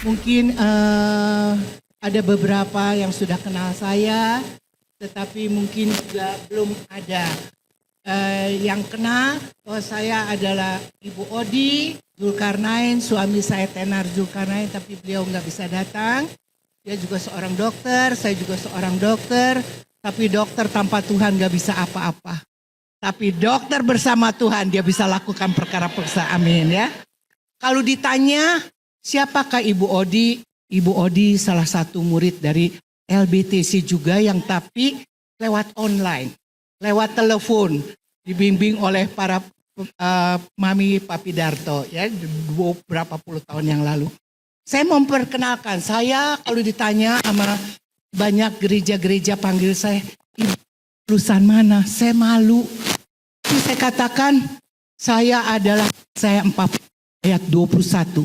Mungkin ada beberapa yang sudah kenal saya, tetapi mungkin juga belum ada yang kenal bahwa saya adalah Ibu Odi Zulkarnain, suami saya Tenar Zulkarnain, tapi beliau nggak bisa datang. Dia juga seorang dokter, saya juga seorang dokter, tapi dokter tanpa Tuhan nggak bisa apa-apa. Tapi dokter bersama Tuhan dia bisa lakukan perkara-perkara, amin ya. Kalau ditanya siapakah Ibu Odi? Ibu Odi salah satu murid dari LBTC juga yang tapi lewat online, lewat telepon, dibimbing oleh para Mami Papi Darto ya beberapa puluh tahun yang lalu. Saya memperkenalkan, saya kalau ditanya sama banyak gereja-gereja panggil saya, Ibu lulusan mana? Saya malu. Saya katakan, saya 40 ayat 21.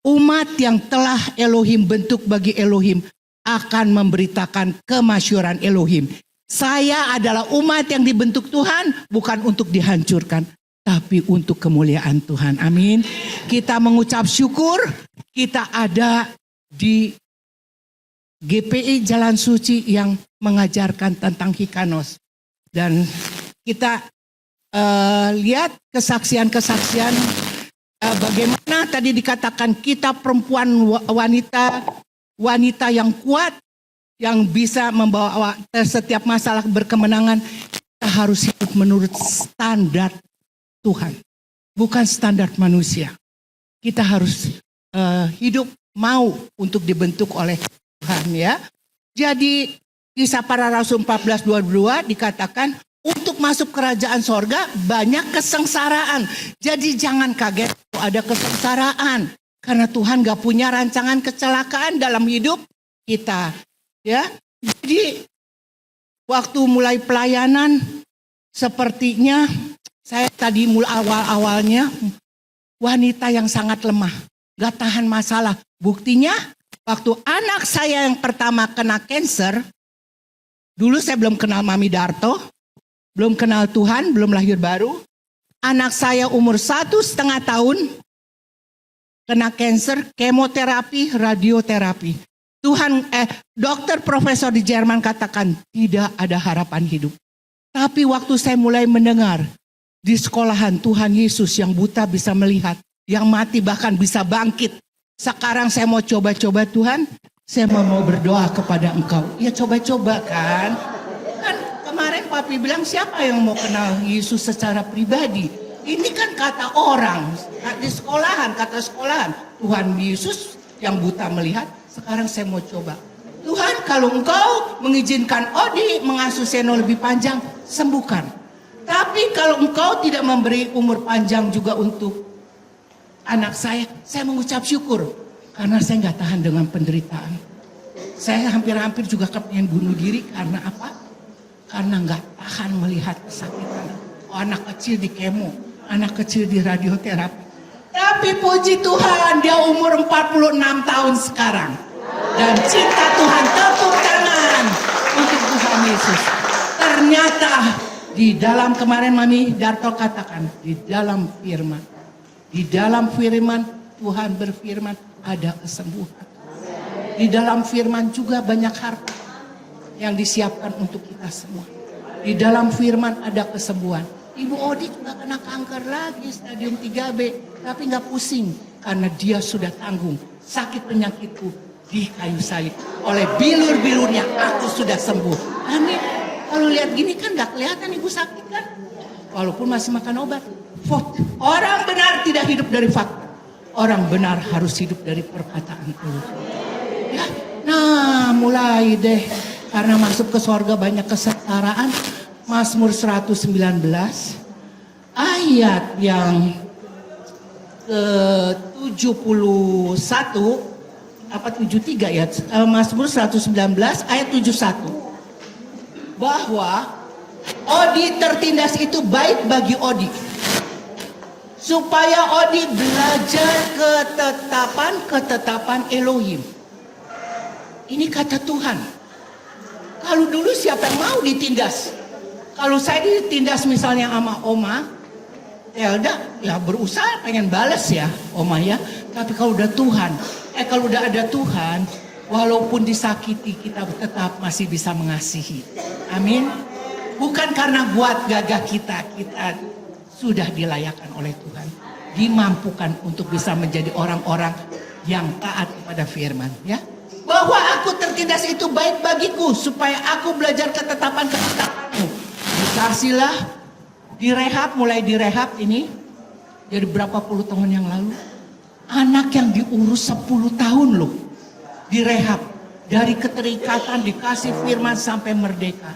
Umat yang telah Elohim bentuk bagi Elohim akan memberitakan kemasyhuran Elohim. Saya adalah umat yang dibentuk Tuhan bukan untuk dihancurkan, tapi untuk kemuliaan Tuhan. Amin. Kita mengucap syukur, kita ada di GPI Jalan Suci yang mengajarkan tentang Hikanos. Dan kita lihat kesaksian-kesaksian bagaimana tadi dikatakan kita perempuan wanita yang kuat, yang bisa membawa setiap masalah berkemenangan. Kita harus hidup menurut standar Tuhan, bukan standar manusia. Kita harus hidup mau untuk dibentuk oleh Tuhan ya. Jadi Kisah Para Rasul 14:22 dikatakan untuk masuk kerajaan sorga banyak kesengsaraan. Jadi jangan kaget kalau ada kesengsaraan. Karena Tuhan gak punya rancangan kecelakaan dalam hidup kita. Ya, jadi waktu mulai pelayanan sepertinya saya tadi mulai awal-awalnya wanita yang sangat lemah. Gak tahan masalah. Buktinya waktu anak saya yang pertama kena kanker. Dulu saya belum kenal Mami Darto. Belum kenal Tuhan, belum lahir baru. Anak saya umur 1,5 tahun kena kanker, kemoterapi, radioterapi. Dokter profesor di Jerman katakan tidak ada harapan hidup. Tapi waktu saya mulai mendengar di sekolahan Tuhan Yesus yang buta bisa melihat, yang mati bahkan bisa bangkit. Sekarang saya mau coba-coba Tuhan, saya mau berdoa kepada Engkau. Ya coba-coba kan. Kemarin Papi bilang siapa yang mau kenal Yesus secara pribadi? Ini kan kata orang, di sekolahan, kata sekolahan. Tuhan Yesus yang buta melihat, sekarang saya mau coba. Tuhan kalau Engkau mengizinkan Odi mengasuh Seno lebih panjang, sembuhkan. Tapi kalau Engkau tidak memberi umur panjang juga untuk anak saya mengucap syukur. Karena saya nggak tahan dengan penderitaan. Saya hampir-hampir juga kepengen bunuh diri karena apa? Karena nggak tahan melihat kesakitan. Anak kecil di kemo, anak kecil di radioterapi. Tapi puji Tuhan dia umur 46 tahun sekarang. Dan cinta Tuhan, tepuk tangan untuk Tuhan Yesus. Ternyata di dalam kemarin Mami Darto katakan, di dalam firman. Di dalam firman Tuhan berfirman ada kesembuhan. Di dalam firman juga banyak harta yang disiapkan untuk kita semua. Di dalam firman ada kesembuhan. Ibu Odi juga kena kanker lagi stadium 3B. Tapi gak pusing. Karena dia sudah tanggung. Sakit penyakitku di kayu salib. Oleh bilur-bilurnya aku sudah sembuh. Amin. Kalau lihat gini kan gak kelihatan ibu sakit kan. Walaupun masih makan obat. Orang benar tidak hidup dari fakta. Orang benar harus hidup dari perkataan Allah. Ya, nah mulai deh. Karena masuk ke sorga banyak kesengsaraan. Mazmur 119 ayat yang ke-71 apa 73 ya. Mazmur 119 ayat 71. Bahwa Odi tertindas itu baik bagi Odi. Supaya Odi belajar ketetapan Elohim. Ini kata Tuhan. Kalau dulu siapa yang mau ditindas? Kalau saya ditindas misalnya sama Oma, Elda ya berusaha pengen balas ya Oma ya. Tapi kalau udah Tuhan, Kalau udah ada Tuhan, walaupun disakiti kita tetap masih bisa mengasihi. Amin. Bukan karena buat gagah kita sudah dilayakkan oleh Tuhan. Dimampukan untuk bisa menjadi orang-orang yang taat kepada firman. Ya. Bahwa aku tertindas itu baik bagiku, supaya aku belajar ketetapan-ketetapanmu. Dikasihlah, mulai direhab ini. Jadi berapa puluh tahun yang lalu. Anak yang diurus 10 tahun loh. Direhab. Dari keterikatan dikasih firman sampai merdeka.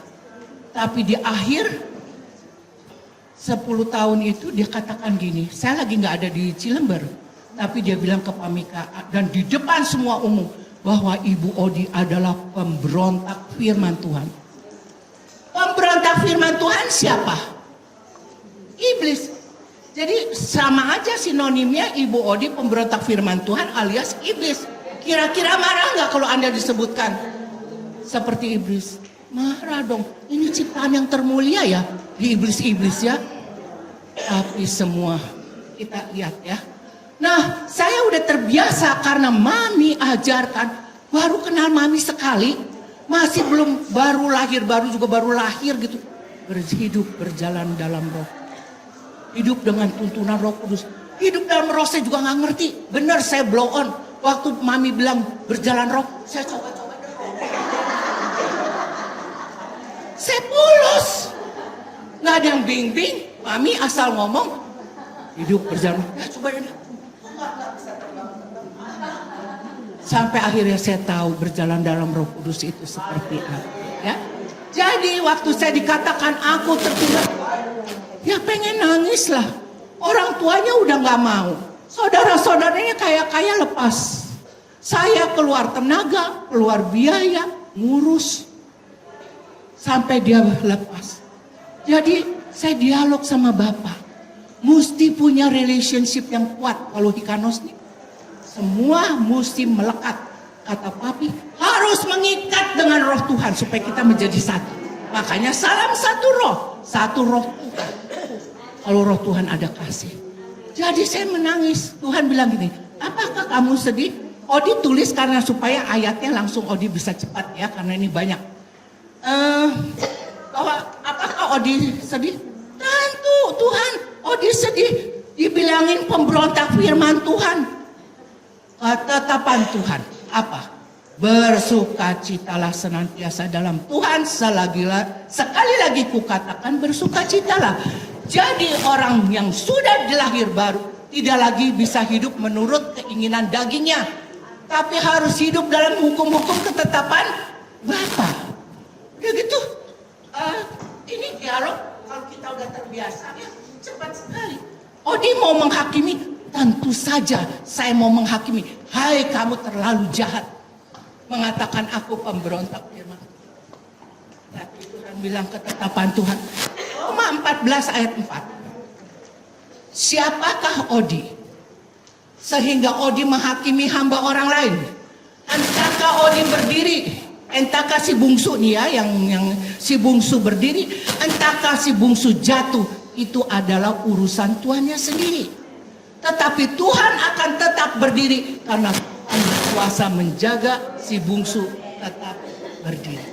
Tapi di akhir 10 tahun itu dia katakan gini. Saya lagi gak ada di Cilember. Tapi dia bilang ke Pamika dan di depan semua umum. Bahwa Ibu Odi adalah pemberontak firman Tuhan. Pemberontak firman Tuhan siapa? Iblis. Jadi sama aja sinonimnya Ibu Odi pemberontak firman Tuhan alias iblis. Kira-kira marah nggak kalau Anda disebutkan seperti iblis? Marah dong. Ini ciptaan yang termulia ya, di iblis-iblis ya. Tapi semua kita lihat ya. Nah, saya udah terbiasa karena Mami ajarkan. Baru kenal Mami sekali, masih belum baru lahir gitu. Berhidup berjalan dalam roh. Hidup dengan tuntunan Roh Kudus. Hidup dalam roh saya juga nggak ngerti. Bener saya blow on. Waktu Mami bilang berjalan roh, saya coba-coba. Saya polos. Nggak ada yang bing-bing. Mami asal ngomong. Hidup berjalan. Ya coba ini. Sampai akhirnya saya tahu berjalan dalam Roh Kudus itu seperti apa. Ya. Jadi waktu saya dikatakan aku tertindas. Ya pengen nangis lah. Orang tuanya udah gak mau. Saudara-saudaranya kaya-kaya lepas. Saya keluar tenaga, keluar biaya, ngurus. Sampai dia lepas. Jadi saya dialog sama Bapak. Mesti punya relationship yang kuat. Kalau Hikanos nih. Semua mesti melekat. Kata Papi harus mengikat dengan roh Tuhan. Supaya kita menjadi satu. Makanya salam satu roh. Satu roh Tuhan. Kalau roh Tuhan ada kasih. Jadi saya menangis. Tuhan bilang gini, apakah kamu sedih? Odi tulis karena supaya ayatnya langsung Odi bisa cepat ya. Karena ini banyak. Bahwa apakah Odi sedih? Tentu Tuhan. Odi sedih. Dibilangin pemberontak firman Tuhan. Ketetapan Tuhan. Apa? Bersukacitalah senantiasa dalam Tuhan. Sekali lagi kukatakan bersukacitalah. Jadi orang yang sudah dilahir baru tidak lagi bisa hidup menurut keinginan dagingnya. Tapi harus hidup dalam hukum-hukum ketetapan Bapa. Ya gitu. Ini dialog kalau kita udah terbiasa ya cepat sekali. Odi mau menghakimi, tentu saja saya mau menghakimi. Hai kamu terlalu jahat. Mengatakan aku pemberontak firman. Tapi Tuhan bilang ketetapan Tuhan. Roma 14 ayat 4. Siapakah Odi? Sehingga Odi menghakimi hamba orang lain. Entahkah Odi berdiri? Entahkah si bungsu nih ya, yang si bungsu berdiri? Entahkah si bungsu jatuh? Itu adalah urusan tuannya sendiri. Tetapi Tuhan akan tetap berdiri karena Tuhan berkuasa menjaga si bungsu tetap berdiri.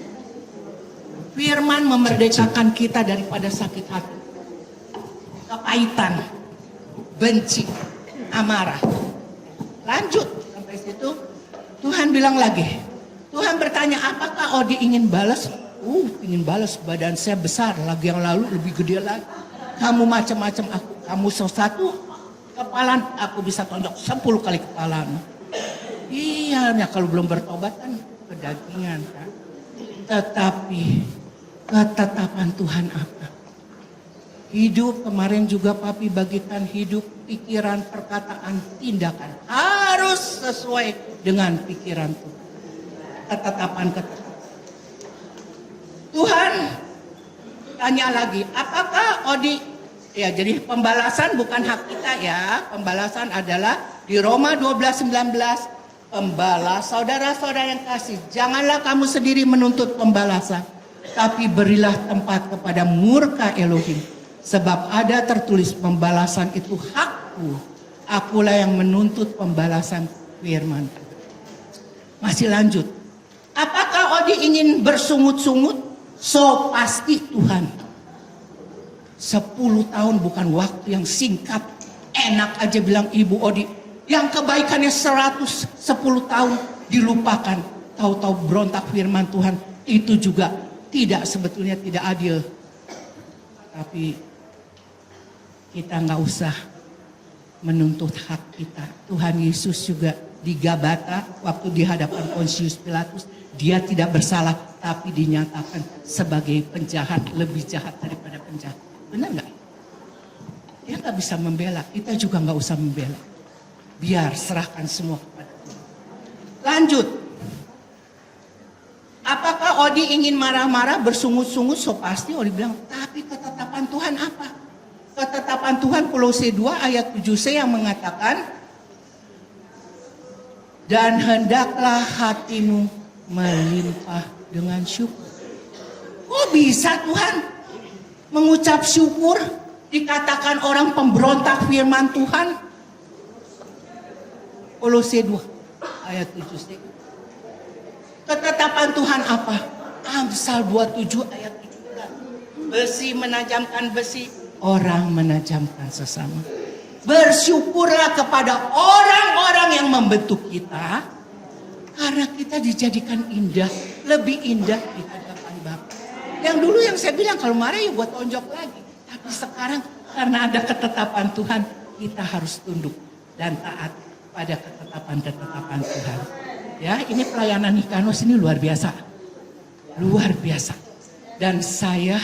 Firman memerdekakan kita daripada sakit hati, kepahitan, benci, amarah. Lanjut sampai situ, Tuhan bilang lagi. Tuhan bertanya, apakah Odi ingin balas? Ingin balas, badan saya besar, lagi yang lalu lebih gede lagi. Kamu macam-macam aku, kamu satu kepala, aku bisa tonjok 10 kali kepalamu. Iya, ya kalau belum bertobat kan kedagingan kan. Tetapi ketetapan Tuhan apa? Hidup kemarin juga Papi bagikan hidup, pikiran, perkataan, tindakan. Harus sesuai dengan pikiran Tuhan. Ketetapan. Tuhan tanya lagi, apakah Odi? Ya jadi pembalasan bukan hak kita ya. Pembalasan adalah di Roma 12:19. Pembalas, saudara-saudara yang kasih, janganlah kamu sendiri menuntut pembalasan, tapi berilah tempat kepada murka Elohim. Sebab ada tertulis pembalasan itu hakku, akulah yang menuntut pembalasan firman. Masih lanjut. Apakah Odi ingin bersungut-sungut? So pasti Tuhan. 10 tahun bukan waktu yang singkat. Enak aja bilang Ibu Odi. Yang kebaikannya 110 tahun dilupakan. Tahu-tahu berontak firman Tuhan. Itu juga sebetulnya tidak adil. Tapi kita nggak usah menuntut hak kita. Tuhan Yesus juga di Gabata waktu di hadapan Pontius Pilatus, dia tidak bersalah tapi dinyatakan sebagai penjahat, lebih jahat daripada penjahat. Benar nggak? Dia nggak bisa membela, kita juga nggak usah membela. Biar serahkan semua kepada Tuhan. Lanjut. Apakah Odi ingin marah-marah, bersungut-sungut? So pasti Odi bilang, tapi ketetapan Tuhan apa? Ketetapan Tuhan Kolose 2 ayat 7c yang mengatakan, dan hendaklah hatimu melimpah dengan syukur. Kok bisa Tuhan mengucap syukur dikatakan orang pemberontak firman Tuhan? Kolose 2 ayat 7c. Ketetapan Tuhan apa? Amsal 27 ayat 17. Besi menajamkan besi, orang menajamkan sesama. Bersyukurlah kepada orang-orang yang membentuk kita, karena kita dijadikan indah, lebih indah di hadapan Bapa. Yang dulu yang saya bilang kalau marah ya buat tonjok lagi. Tapi sekarang karena ada ketetapan Tuhan, kita harus tunduk dan taat pada ketetapan-ketetapan Tuhan. Ya, ini pelayanan Hikanos ini luar biasa. Luar biasa. Dan saya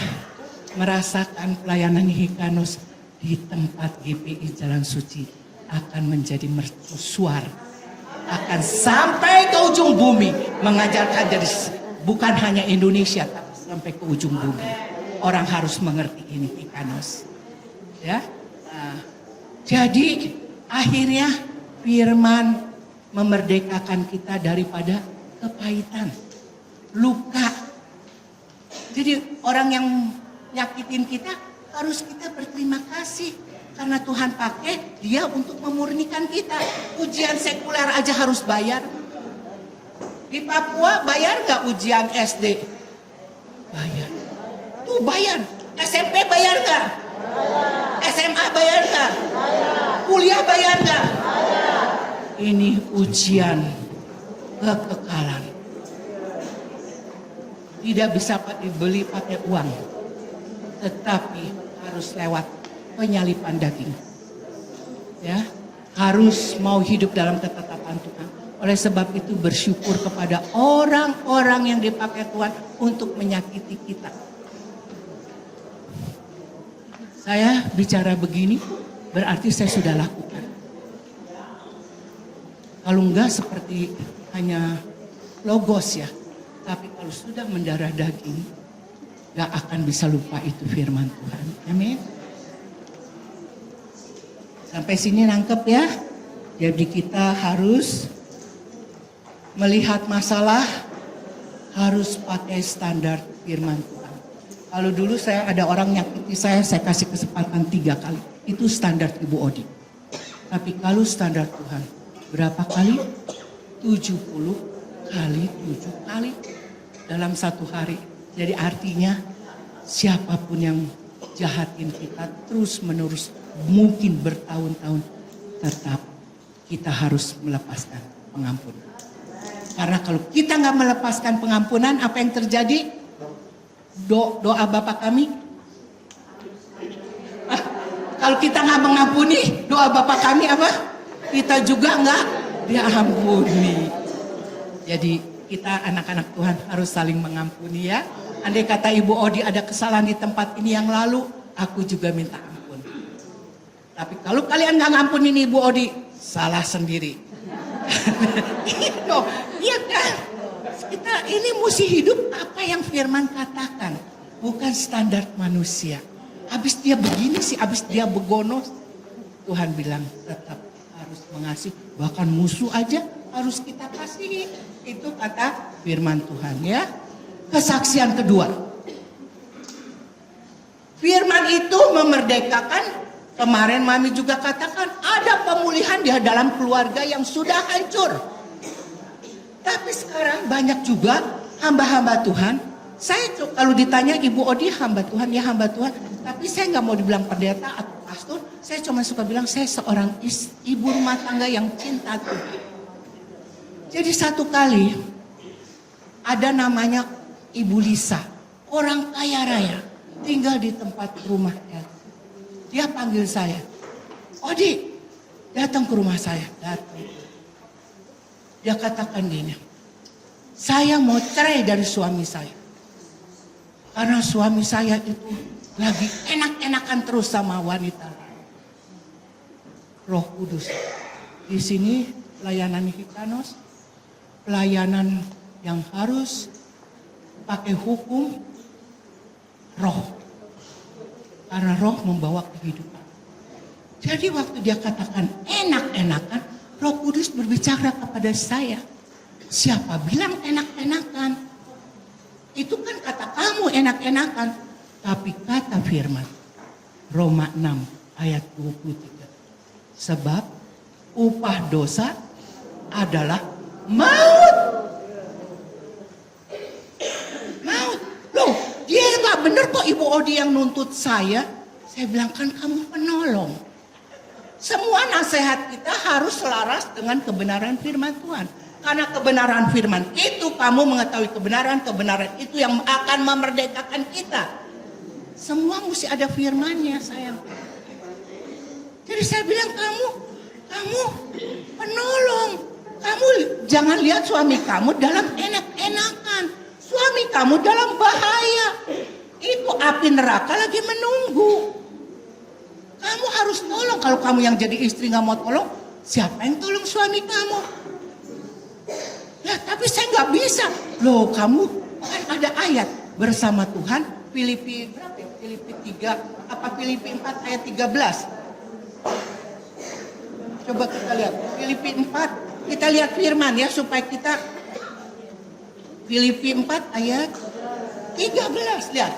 merasakan pelayanan Hikanos di tempat GPI Jalan Suci akan menjadi mercusuar. Akan sampai ke ujung bumi. Mengajarkan dari bukan hanya Indonesia, tapi sampai ke ujung bumi. Orang harus mengerti ini Hikanos. Ya. Nah, jadi akhirnya firman memerdekakan kita daripada kepahitan, luka. Jadi orang yang nyakitin kita harus kita berterima kasih. Karena Tuhan pakai dia untuk memurnikan kita. Ujian sekuler aja harus bayar. Di Papua bayar gak ujian SD? Bayar. Tuh bayar. SMP bayar gak? SMA bayar gak? Kuliah bayar gak? Ini ujian kekekalan. Tidak bisa dibeli pakai uang. Tetapi harus lewat penyalipan daging. Ya, harus mau hidup dalam ketetapan Tuhan. Oleh sebab itu bersyukur kepada orang-orang yang dipakai Tuhan untuk menyakiti kita. Saya bicara begini berarti saya sudah lakukan. Kalau enggak seperti hanya logos ya. Tapi kalau sudah mendarah daging, enggak akan bisa lupa itu firman Tuhan. Amin. Sampai sini nangkep ya. Jadi kita harus melihat masalah, harus pakai standar firman Tuhan. Kalau dulu ada orang nyakiti saya kasih kesempatan 3 kali. Itu standar Ibu Odi. Tapi kalau standar Tuhan, berapa kali? 70 kali 7 kali dalam 1 hari. Jadi artinya siapapun yang jahatin kita terus menerus mungkin bertahun-tahun, tetap kita harus melepaskan pengampunan. Karena kalau kita nggak melepaskan pengampunan, apa yang terjadi? Doa Bapa kami. Kalau kita nggak mengampuni, doa Bapa kami apa? Kita juga nggak diampuni. Jadi kita anak-anak Tuhan harus saling mengampuni ya. Andai kata Ibu Odi ada kesalahan di tempat ini yang lalu, aku juga minta ampun. Tapi kalau kalian nggak ngampunin Ibu Odi, salah sendiri. Iya kan? Kita ini mesti hidup apa yang firman katakan, bukan standar manusia. Habis dia begini sih, habis dia begono, Tuhan bilang tetap harus mengasihi, bahkan musuh aja harus kita kasihi. Itu kata firman Tuhan ya. Kesaksian kedua. Firman itu memerdekakan. Kemarin Mami juga katakan ada pemulihan di dalam keluarga yang sudah hancur. Tapi sekarang banyak juga hamba-hamba Tuhan. Saya kalau ditanya Ibu Odi hamba Tuhan, ya hamba Tuhan. Tapi saya nggak mau dibilang pendeta atau pastor. Saya cuma suka bilang saya seorang ibu rumah tangga yang cinta Tuhan. Jadi satu kali ada namanya Ibu Lisa, orang kaya raya, tinggal di tempat rumahnya. Dia panggil saya, Odi, datang ke rumah saya. Datang. Dia katakan gini, saya mau cerai dari suami saya. Karena suami saya itu lagi enak-enakan terus sama wanita. Roh Kudus. Di sini pelayanan Hikanos, pelayanan yang harus pakai hukum roh. Karena roh membawa kehidupan. Jadi waktu dia katakan enak-enakan, Roh Kudus berbicara kepada saya. Siapa bilang enak-enakan? Itu kan kata kamu enak-enakan. Tapi kata firman, Roma 6 ayat 23. Sebab upah dosa adalah maut. Maut. Loh, dia nggak bener kok Ibu Odi yang nuntut saya. Saya bilang kan kamu penolong. Semua nasihat kita harus selaras dengan kebenaran firman Tuhan. Karena kebenaran firman itu kamu mengetahui kebenaran itu yang akan memerdekakan kita. Semua mesti ada firmannya sayang. Jadi saya bilang kamu penolong. Kamu jangan lihat suami kamu dalam enak-enakan. Suami kamu dalam bahaya. Itu api neraka lagi menunggu. Kamu harus tolong. Kalau kamu yang jadi istri gak mau tolong, siapa yang tolong suami kamu? Ya tapi saya gak bisa. Loh kamu kan ada ayat bersama Tuhan. Filipi berapa ya? Filipi 3 apa Filipi 4 ayat 13. Coba kita lihat. Filipi 4. Kita lihat firman ya supaya kita. Filipi 4 ayat 13. Lihat.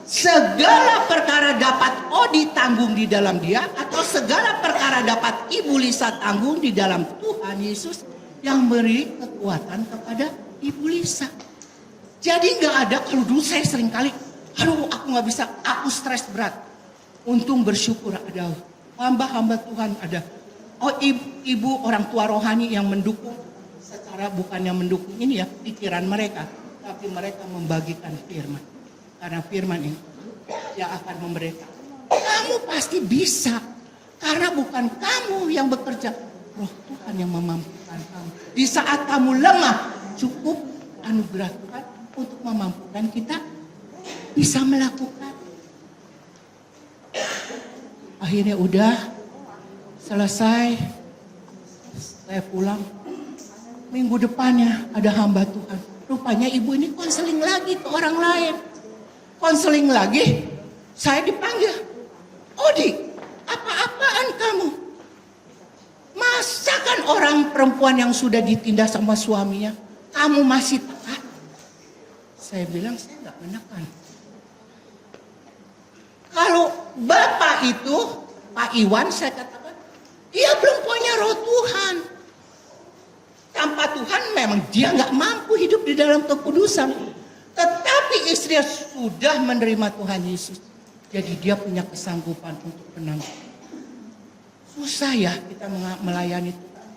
Segala perkara dapat Odi tanggung di dalam dia, atau segala perkara dapat Ibu Lisa tanggung di dalam Tuhan Yesus yang beri kekuatan kepada Ibu Lisa. Jadi nggak ada, kalau dulu saya sering kali, aduh aku nggak bisa, aku stres berat. Untung bersyukur ada hamba-hamba Tuhan, ada ibu orang tua rohani yang mendukung, secara bukannya mendukung ini ya pikiran mereka, tapi mereka membagikan firman. Karena firman ini yang akan memerdekakan. Kamu pasti bisa. Karena bukan kamu yang bekerja. Roh Tuhan yang memampukan kamu. Di saat kamu lemah, cukup anugerah Tuhan untuk memampukan kita bisa melakukan. Akhirnya udah selesai. Saya pulang. Minggu depannya ada hamba Tuhan. Rupanya ibu ini konseling lagi ke orang lain. Konseling lagi, saya dipanggil. Odi, apa-apaan kamu? Masakan orang perempuan yang sudah ditindas sama suaminya, kamu masih taat? Saya bilang, saya gak menekan. Kalau bapak itu, Pak Iwan, saya katakan, dia belum punya roh Tuhan. Tanpa Tuhan memang dia gak mampu hidup di dalam kekudusan. Tetapi istrinya sudah menerima Tuhan Yesus. Jadi dia punya kesanggupan untuk menanggung. Susah ya kita melayani Tuhan.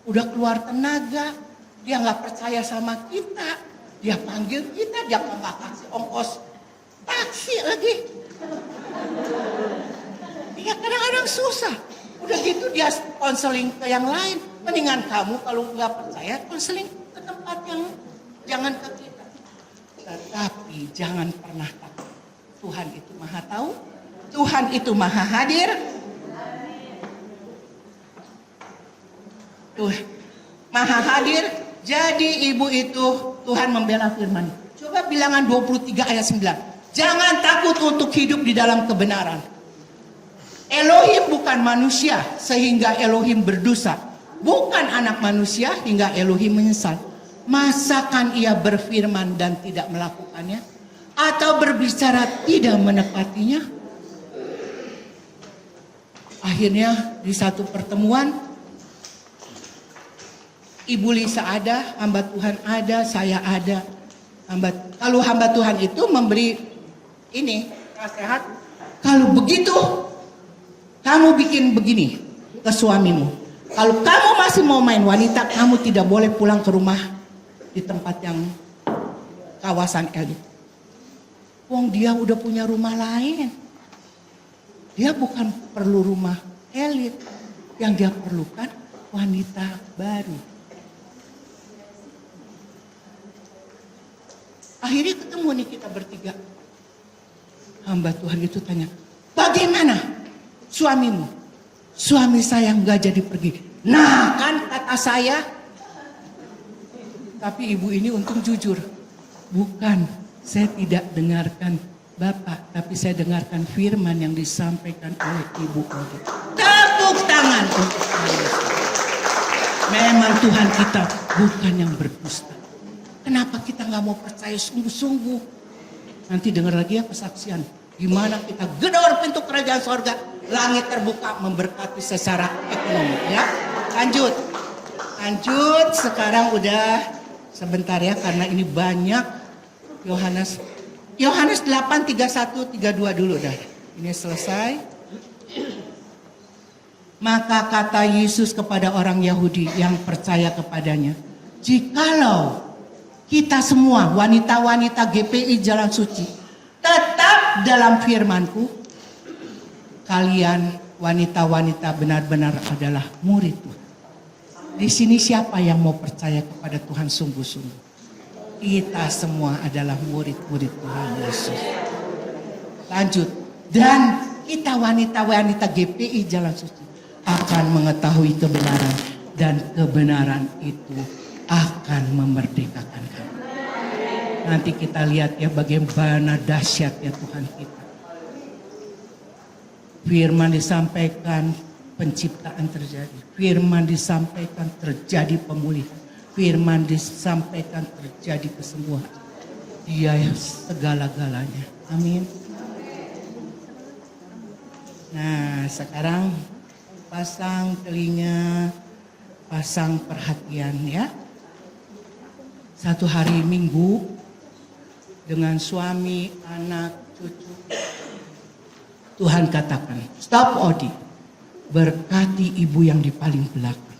Udah keluar tenaga. Dia gak percaya sama kita. Dia panggil kita, dia gak kasih ongkos taksi lagi. Dia kadang-kadang susah. Udah gitu dia konseling ke yang lain. Mendingan kamu kalau gak percaya konseling ke tempat yang jangan ke kita. Tetapi jangan pernah takut. Tuhan itu maha tahu. Tuhan itu maha hadir. Maha hadir. Jadi ibu itu Tuhan membela firman. Coba bilangan 23 ayat 9. Jangan takut untuk hidup di dalam kebenaran. Elohim bukan manusia sehingga Elohim berdosa. Bukan anak manusia hingga Elohim menyesal. Masakan ia berfirman dan tidak melakukannya? Atau berbicara tidak menepatinya? Akhirnya di satu pertemuan, Ibu Lisa ada, hamba Tuhan ada, saya ada. Kalau hamba Tuhan itu memberi ini nasihat, kalau begitu kamu bikin begini ke suamimu. Kalau kamu masih mau main wanita, kamu tidak boleh pulang ke rumah di tempat yang kawasan elit. Wong dia udah punya rumah lain. Dia bukan perlu rumah elit. Yang dia perlukan wanita baru. Akhirnya ketemu nih kita bertiga. Hamba Tuhan itu tanya, bagaimana suamimu? Suami saya nggak jadi pergi. Nah kan kata saya. Tapi ibu ini untung jujur. Bukan, saya tidak dengarkan Bapak. Tapi saya dengarkan firman yang disampaikan oleh Ibu Odi. Tepuk tangan untuk saya. Memang Tuhan kita bukan yang berdusta. Kenapa kita nggak mau percaya sungguh-sungguh? Nanti dengar lagi ya kesaksian. Gimana kita gedor pintu kerajaan sorga. Langit terbuka memberkati secara ekonomi. Ya, lanjut. Sekarang udah sebentar ya. Karena ini banyak. Yohanes 8, 31, 32 dulu dah. Ini selesai. Maka kata Yesus kepada orang Yahudi yang percaya kepadanya. Jikalau kita semua wanita-wanita GPI Jalan Suci tetap dalam firman-Ku, kalian wanita-wanita benar-benar adalah murid Tuhan. Di sini siapa yang mau percaya kepada Tuhan sungguh-sungguh? Kita semua adalah murid-murid Tuhan Yesus. Lanjut. Dan kita wanita-wanita GPI Jalan Suci akan mengetahui kebenaran. Dan kebenaran itu akan memerdekakan kami. Nanti kita lihat ya bagaimana dahsyatnya Tuhan kita. Firman disampaikan, penciptaan terjadi. Firman disampaikan, terjadi pemulihan. Firman disampaikan, terjadi kesembuhan. Dia segala-galanya. Amin. Nah, sekarang pasang telinga, pasang perhatian ya. Satu hari Minggu dengan suami, anak, cucu. Tuhan katakan, stop Odi, berkati ibu yang di paling belakang.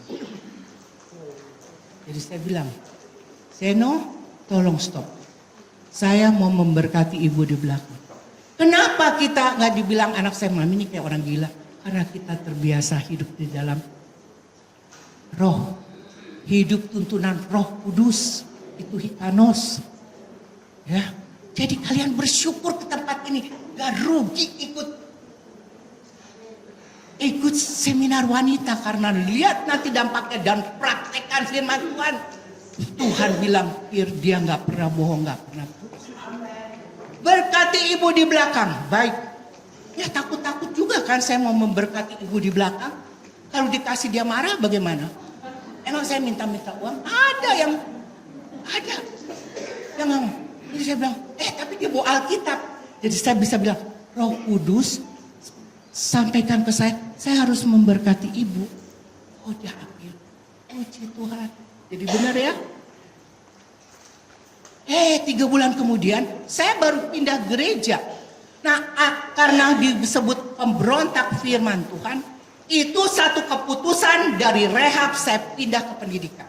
Jadi saya bilang, Seno tolong stop. Saya mau memberkati ibu di belakang. Kenapa kita nggak dibilang anak saya mami ini kayak orang gila? Karena kita terbiasa hidup di dalam roh. Hidup tuntunan Roh Kudus. Itu hikanos. Ya. Jadi kalian bersyukur ke tempat ini. Gak rugi ikut seminar wanita. Karena lihat nanti dampaknya dan praktekkan firman Tuhan. Tuhan bilang dia gak pernah bohong, gak pernah putus. Berkati ibu di belakang. Baik. Ya takut-takut juga kan saya mau memberkati ibu di belakang. Kalau dikasih dia marah bagaimana? Emang saya minta-minta uang? Ada yang jadi saya bilang, tapi dia bawa Alkitab. Jadi saya bisa bilang, Roh Kudus sampaikan ke saya harus memberkati ibu. Oh dia ambil, puji Tuhan. Jadi benar ya. 3 bulan kemudian saya baru pindah gereja. Nah karena disebut pemberontak firman Tuhan, itu satu keputusan dari rehab saya pindah ke pendidikan.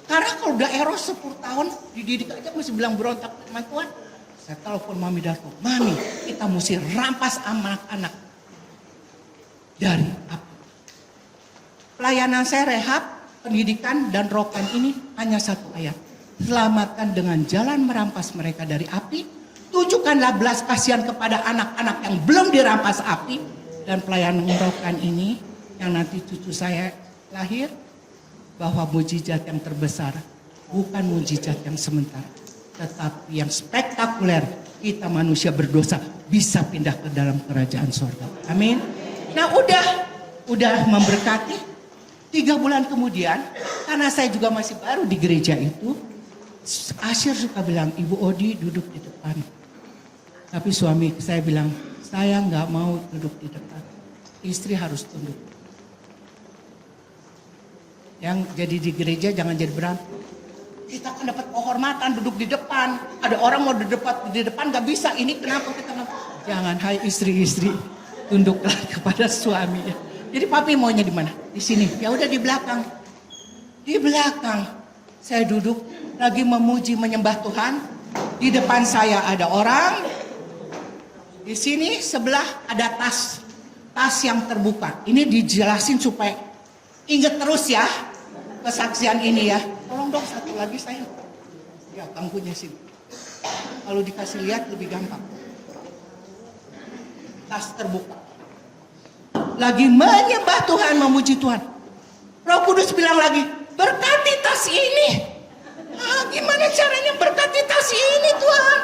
Karena kalau udah eros 10 tahun dididik aja masih bilang berontak firman Tuhan. Saya telepon Mami Darto, Mami kita mesti rampas anak-anak dari api. Pelayanan saya rehab, pendidikan dan rokan ini hanya satu ayat. Selamatkan dengan jalan merampas mereka dari api. Tunjukkanlah belas kasihan kepada anak-anak yang belum dirampas api. Dan pelayanan rokan ini yang nanti cucu saya lahir. Bahwa mujizat yang terbesar bukan mujizat yang sementara. Tetapi yang spektakuler. Kita manusia berdosa bisa pindah ke dalam kerajaan surga. Amin. Nah udah memberkati. 3 bulan kemudian. Karena saya juga masih baru di gereja itu. Asyir suka bilang, Ibu Odi duduk di depan. Tapi suami saya bilang, saya gak mau duduk di depan. Istri harus tunduk. Yang jadi di gereja jangan jadi berantem. Kita kan dapat kehormatan duduk di depan. Ada orang mau di depan gak bisa. Ini kenapa kita nggak? Jangan, hai istri-istri, tunduklah kepada suami. Jadi papi maunya di mana? Di sini. Ya udah di belakang. Di belakang. Saya duduk lagi memuji menyembah Tuhan. Di depan saya ada orang. Di sini sebelah ada tas. Tas yang terbuka. Ini dijelasin supaya ingat terus ya kesaksian ini ya. Tolong dong satu lagi saya. Ya bangkunya sini. Kalau dikasih lihat lebih gampang. Tas terbuka. Lagi menyembah Tuhan, memuji Tuhan. Roh Kudus bilang lagi, berkati tas ini. Gimana caranya berkati tas ini Tuhan?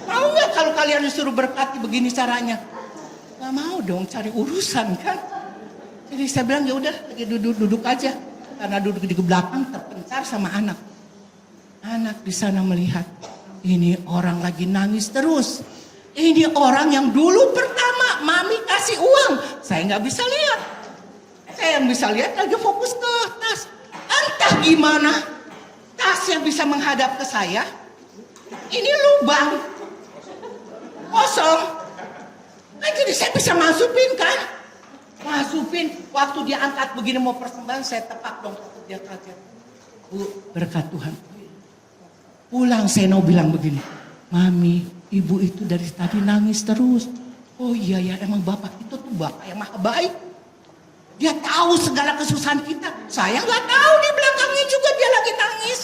Mau nggak kalau kalian disuruh berkati begini caranya? Gak mau dong, cari urusan kan. Jadi saya bilang ya udah lagi duduk aja. Karena duduk di belakang terpencar sama anak. Anak di sana melihat ini orang lagi nangis terus. Ini orang yang dulu pertama mami kasih uang. Saya nggak bisa lihat. Saya yang bisa lihat lagi fokus ke tas. Entah gimana tas yang bisa menghadap ke saya. Ini lubang kosong. Nah, jadi saya bisa masukin kan. Masukin, waktu dia angkat begini mau persembahan, saya tepak dong, dia kaget. Bu, berkat Tuhan. Pulang Seno bilang begini, Mami, ibu itu dari tadi nangis terus. Oh iya ya, emang bapak itu tuh bapak yang maha baik. Dia tahu segala kesusahan kita. Saya nggak tahu di belakangnya juga dia lagi nangis.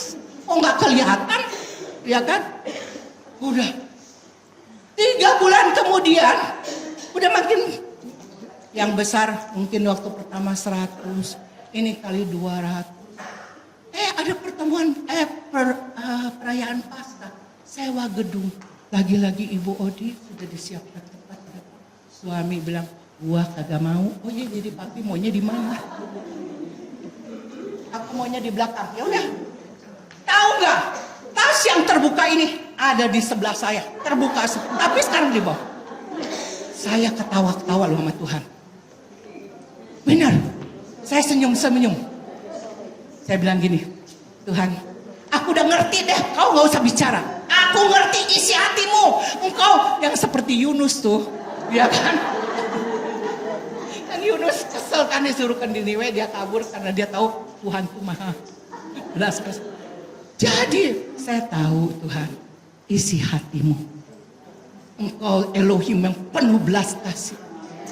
Oh nggak kelihatan, ya kan? Udah 3 bulan kemudian, udah makin. Yang besar mungkin waktu pertama 100, ini kali 200. Ada pertemuan, perayaan Paskah, sewa gedung. Lagi-lagi Ibu Odi sudah disiapkan tempat. Suami bilang, gua kagak mau. Oh iya jadi papi maunya di mana? Aku maunya di belakang. Ya udah. Tahu nggak? Tas yang terbuka ini ada di sebelah saya, terbuka. Tapi sekarang di bawah. Saya ketawa-ketawa loh sama Tuhan. Benar, saya senyum-senyum. Saya bilang gini, Tuhan, aku udah ngerti deh, kau gak usah bicara. Aku ngerti isi hatimu. Engkau yang seperti Yunus tuh, ya kan? Yang Yunus kesel kan disuruh ke Niniwe, dia kabur karena dia tahu Tuhan tuh maha belas kasihan. Jadi saya tahu Tuhan, isi hatimu. Engkau Elohim yang penuh belas kasih,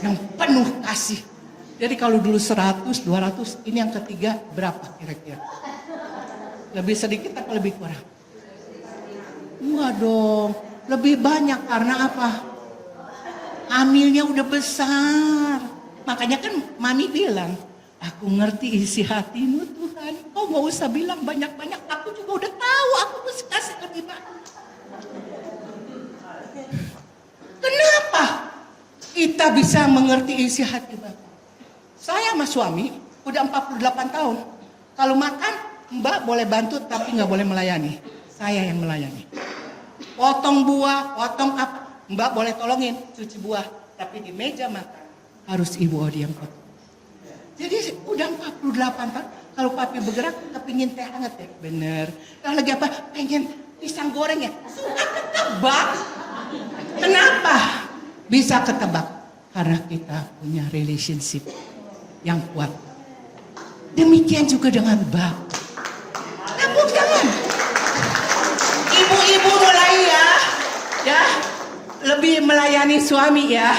yang penuh kasih. Jadi kalau dulu 100, 200, ini yang ketiga berapa kira-kira? Lebih sedikit atau lebih kurang? Enggak dong, lebih banyak karena apa? Amilnya udah besar. Makanya kan Mami bilang, aku ngerti isi hatimu Tuhan. Kau gak usah bilang banyak-banyak, aku juga udah tahu, aku mesti kasih lebih banyak. Kenapa kita bisa mengerti isi hati Bapak? Saya sama suami udah 48 tahun. Kalau makan, Mbak boleh bantu tapi nggak boleh melayani. Saya yang melayani. Potong buah, potong apa, Mbak boleh tolongin cuci buah. Tapi di meja makan harus Ibu Odi yang potong. Jadi udah 48 tahun. Kalau papi bergerak, kepingin teh hangat ya. Bener. Kalau lagi apa, pengen pisang goreng ya. Suka ketebak. Kenapa bisa ketebak? Karena kita punya relationship yang kuat. Demikian juga dengan Bapak. Tepuk tangan. Ibu-ibu mulai ya lebih melayani suami ya.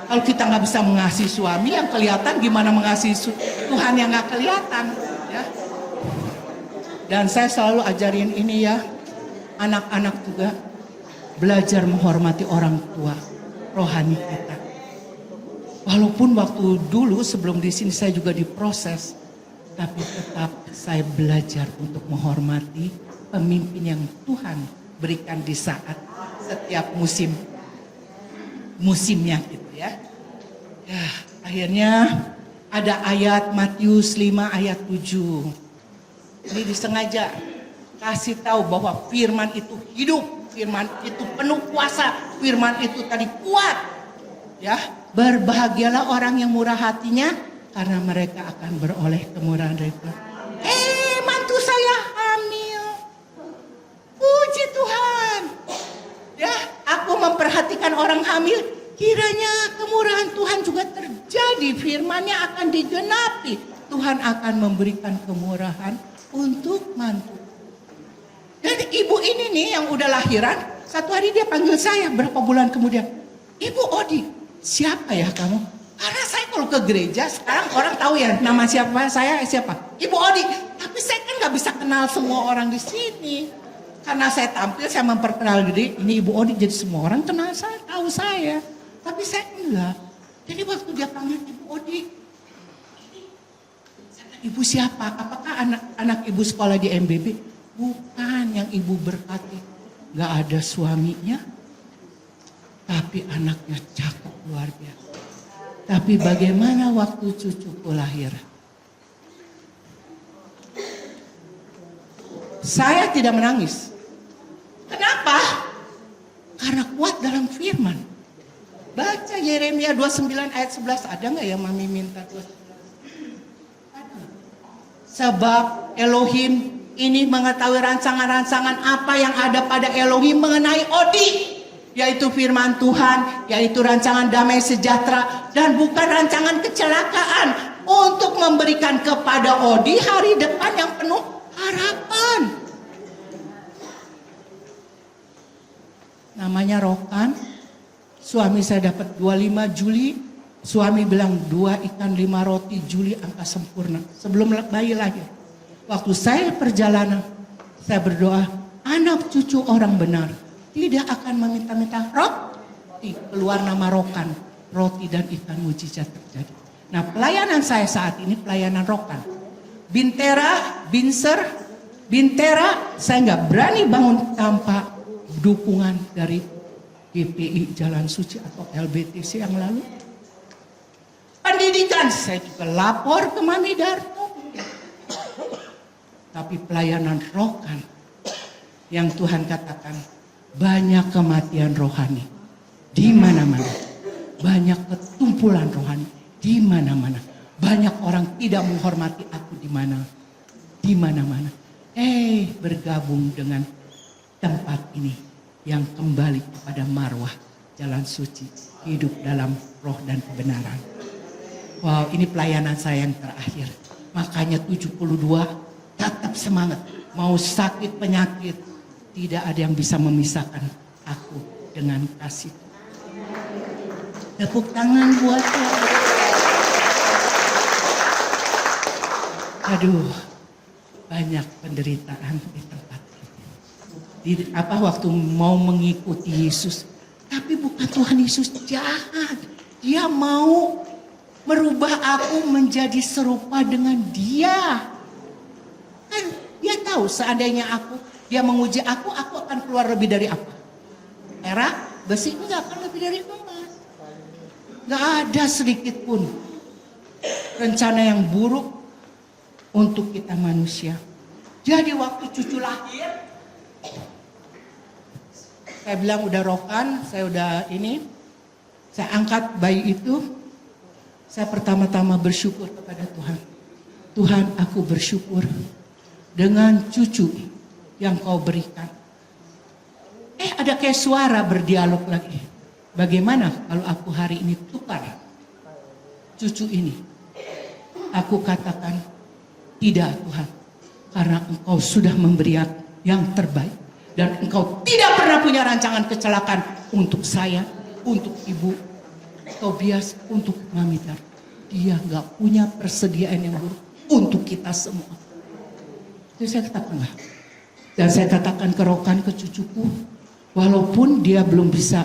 Kalau kita nggak bisa mengasihi suami yang kelihatan, gimana mengasihi Tuhan yang nggak kelihatan ya. Dan saya selalu ajarin ini ya, anak-anak juga belajar menghormati orang tua rohani kita. Walaupun waktu dulu sebelum di sini saya juga diproses, tapi tetap saya belajar untuk menghormati pemimpin yang Tuhan berikan di saat setiap musimnya gitu ya. Ya, akhirnya ada ayat Matius 5 ayat 7. Ini disengaja kasih tahu bahwa firman itu hidup, firman itu penuh kuasa, firman itu tadi kuat. Ya, berbahagialah orang yang murah hatinya karena mereka akan beroleh kemurahan dari Tuhan. Mantu saya hamil. Puji Tuhan. Ya, aku memperhatikan orang hamil. Kiranya kemurahan Tuhan juga terjadi. Firman-Nya akan digenapi. Tuhan akan memberikan kemurahan untuk mantu. Dan ibu ini nih yang udah lahiran. Satu hari dia panggil saya berapa bulan kemudian. Ibu Odi, siapa ya kamu? Karena saya kalau ke gereja sekarang orang tahu ya nama saya siapa. Ibu Odi. Tapi saya kan gak bisa kenal semua orang di sini. Karena saya tampil, saya memperkenal diri. Ini Ibu Odi, jadi semua orang kenal saya, tahu saya. Tapi saya enggak. Jadi waktu dia panggil Ibu Odi. Ibu siapa? Apakah anak ibu sekolah di MBB? Bukan, yang ibu berkati. Gak ada suaminya. Tapi anaknya cakep luar biasa. Tapi bagaimana waktu cucuku lahir? Saya tidak menangis. Kenapa? Karena kuat dalam firman. Baca Yeremia 29 ayat 11. Ada gak yang Mami minta 29? Ada. Sebab Elohim ini mengetahui rancangan-rancangan apa yang ada pada Elohim mengenai Odi. Yaitu firman Tuhan, yaitu rancangan damai sejahtera. Dan bukan rancangan kecelakaan. Untuk memberikan kepada Odi hari depan yang penuh harapan. Namanya Rokan. Suami saya dapat 25 Juli. Suami bilang 2 ikan 5 roti Juli angka sempurna. Sebelum bayi lahir. Waktu saya perjalanan. Saya berdoa. Anak cucu orang benar. Tidak akan meminta-minta roti. Keluar nama Rokan. Roti dan ikan mujizat terjadi. Nah, pelayanan saya saat ini pelayanan Rokan. Bintera, Binser, Bintera. Saya nggak berani bangun tanpa dukungan dari GPI Jalan Suci atau LBTC yang lalu. Pendidikan saya juga lapor ke Mami Darto. Tapi pelayanan Rokan yang Tuhan katakan banyak kematian rohani di mana-mana. Banyak ketumpulan rohani di mana-mana. Banyak orang tidak menghormati aku di mana-mana. Bergabung dengan tempat ini yang kembali kepada marwah jalan suci, hidup dalam roh dan kebenaran. Wow, ini pelayanan saya yang terakhir. Makanya 72 tetap semangat. Mau sakit penyakit, tidak ada yang bisa memisahkan aku dengan kasih. Tepuk tangan buat Tuhan. Aduh, banyak penderitaan di tempat ini. Waktu mau mengikuti Yesus, tapi bukan Tuhan Yesus jahat. Dia mau merubah aku menjadi serupa dengan Dia. Kan Dia tahu seandainya Dia menguji aku akan keluar lebih dari apa? Perak, besi, enggak akan lebih dari emas. Enggak ada sedikit pun rencana yang buruk untuk kita manusia. Jadi waktu cucu lahir, saya bilang udah Rokan, saya angkat bayi itu. Saya pertama-tama bersyukur kepada Tuhan. Tuhan, aku bersyukur dengan cucu yang kau berikan. Ada kayak suara berdialog lagi. Bagaimana kalau aku hari ini tukar cucu ini? Aku katakan, tidak Tuhan. Karena engkau sudah memberi yang terbaik. Dan engkau tidak pernah punya rancangan kecelakaan untuk saya, untuk ibu Tobias, untuk Mami Dar. Dia gak punya persediaan yang buruk untuk kita semua. Itu saya katakan lah. Dan saya katakan ke Rokan, ke cucuku, walaupun dia belum bisa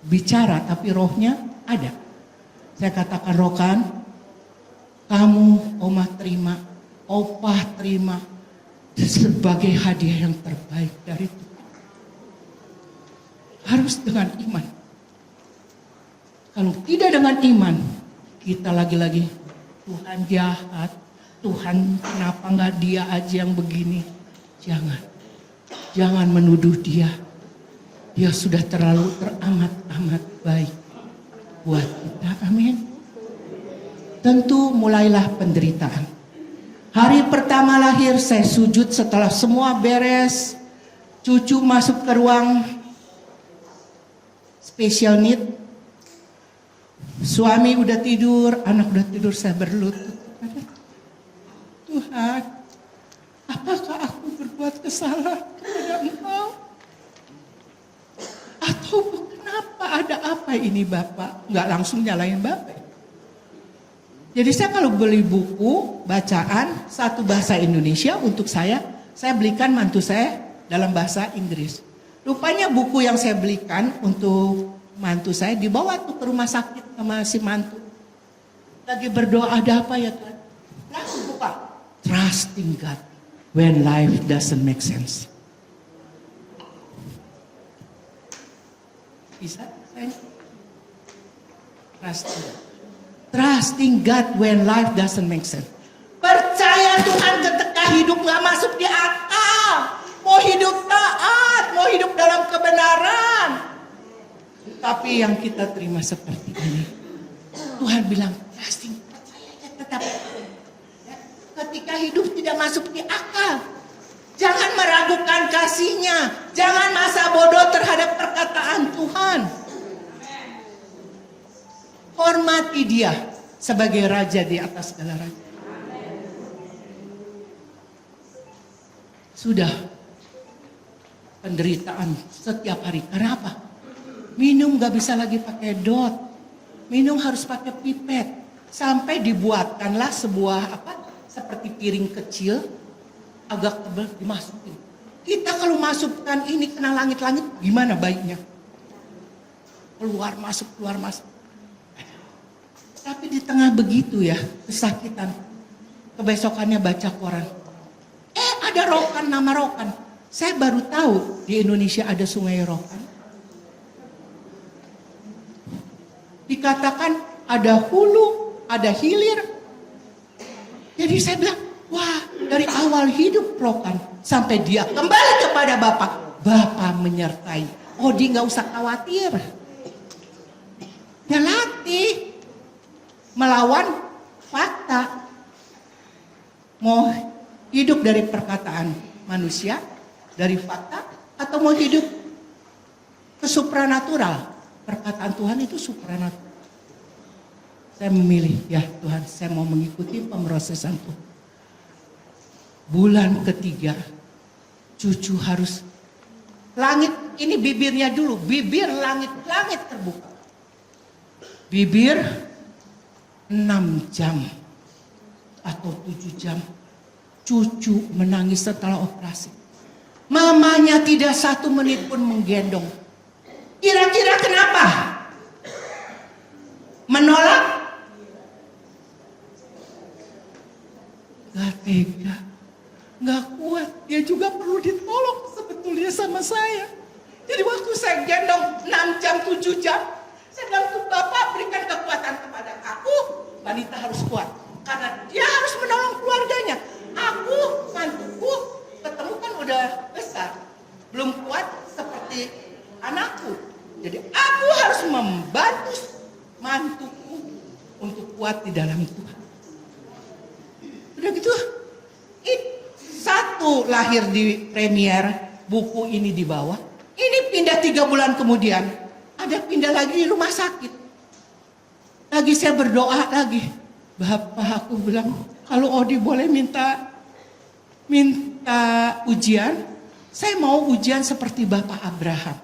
bicara, tapi rohnya ada. Saya katakan, Rokan, kamu Oma terima, Opah terima sebagai hadiah yang terbaik dari Tuhan. Harus dengan iman. Kalau tidak dengan iman, kita lagi-lagi Tuhan jahat, Tuhan kenapa nggak Dia aja yang begini? Jangan menuduh Dia. Dia sudah terlalu teramat-amat baik buat kita. Amin. tentu mulailah penderitaan. Hari pertama lahir saya sujud setelah semua beres. Cucu masuk ke ruang special need. Suami udah tidur, anak udah tidur, saya berlutut. Tuhan, apakah aku berbuat kesalahan kepada Engkau? Atau kenapa, ada apa ini Bapak? Nggak langsung nyalain Bapak. Jadi saya kalau beli buku bacaan satu bahasa Indonesia untuk saya belikan mantu saya dalam bahasa Inggris. Rupanya buku yang saya belikan untuk mantu saya dibawa tuh ke rumah sakit sama si mantu. Lagi berdoa, ada apa ya Tuhan? Langsung buka. Trusting God when life doesn't make sense. Bisa? Trusting God when life doesn't make sense. Percaya Tuhan ketika hidup gak masuk di akal. Mau hidup taat, mau hidup dalam kebenaran. Tapi yang kita terima seperti ini. Tuhan bilang, trusting, percaya tetap. Ketika hidup tidak masuk di akal. Jangan meragukan kasih-Nya. Jangan masa bodoh terhadap perkataan Tuhan. Hormati Dia sebagai Raja di atas segala raja. Sudah penderitaan setiap hari. Karena apa? Minum gak bisa lagi pakai dot. Minum harus pakai pipet. Sampai dibuatkanlah sebuah seperti piring kecil agak tebal dimasukin. Kita kalau masukkan ini kena langit-langit gimana baiknya? Keluar masuk, keluar masuk. Tapi di tengah begitu ya, kesakitan. Kebesokannya baca koran. Ada Rokan, nama Rokan. Saya baru tahu di Indonesia ada sungai Rokan. Dikatakan ada hulu, ada hilir. Jadi saya bilang, wah dari awal hidup Rokan sampai dia kembali kepada Bapak. Bapak menyertai. Odi gak usah khawatir. Ya latih. Melawan fakta. Mau hidup dari perkataan manusia, dari fakta, atau mau hidup ke supranatural. Perkataan Tuhan itu supranatural. Saya memilih, ya Tuhan, saya mau mengikuti pemrosesan Tuhan. Bulan ketiga, cucu harus langit, ini bibirnya dulu, bibir langit terbuka. Bibir 6 jam atau 7 jam cucu menangis setelah operasi. Mamanya tidak 1 menit pun menggendong. Kira-kira kenapa? Menolak? Gak tega, gak kuat. Dia juga perlu ditolong sebetulnya sama saya. Jadi waktu saya gendong 6 jam, 7 jam, saya bilang tuh Bapak berikan kekuatan kepada aku. Wanita harus kuat. Karena dia harus menolong keluarganya. Aku, mantuku, ketemu kan udah besar. Belum kuat seperti anakku. Jadi aku harus membantu mantuku untuk kuat di dalam Tuhan. Udah gitu, satu lahir di premier, buku ini dibawa. Ini pindah 3 bulan kemudian, ada pindah lagi di rumah sakit. Lagi saya berdoa lagi. Bapak, aku bilang, kalau Odi boleh minta ujian, saya mau ujian seperti Bapak Abraham.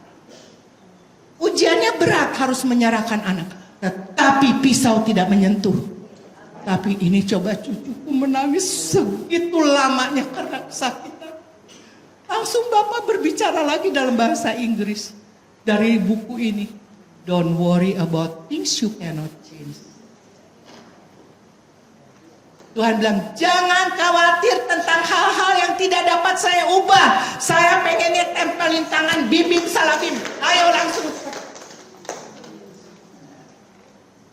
Ujiannya berat, harus menyerahkan anak. Tetapi pisau tidak menyentuh. Tapi ini coba cucuku menangis segitu lamanya karena kesakitan. Langsung Bapak berbicara lagi dalam bahasa Inggris. Dari buku ini. Don't worry about things you cannot change. Tuhan bilang, jangan khawatir tentang hal-hal yang tidak dapat saya ubah. Saya pengennya tempelin tangan, bimbing salabim. Ayo langsung.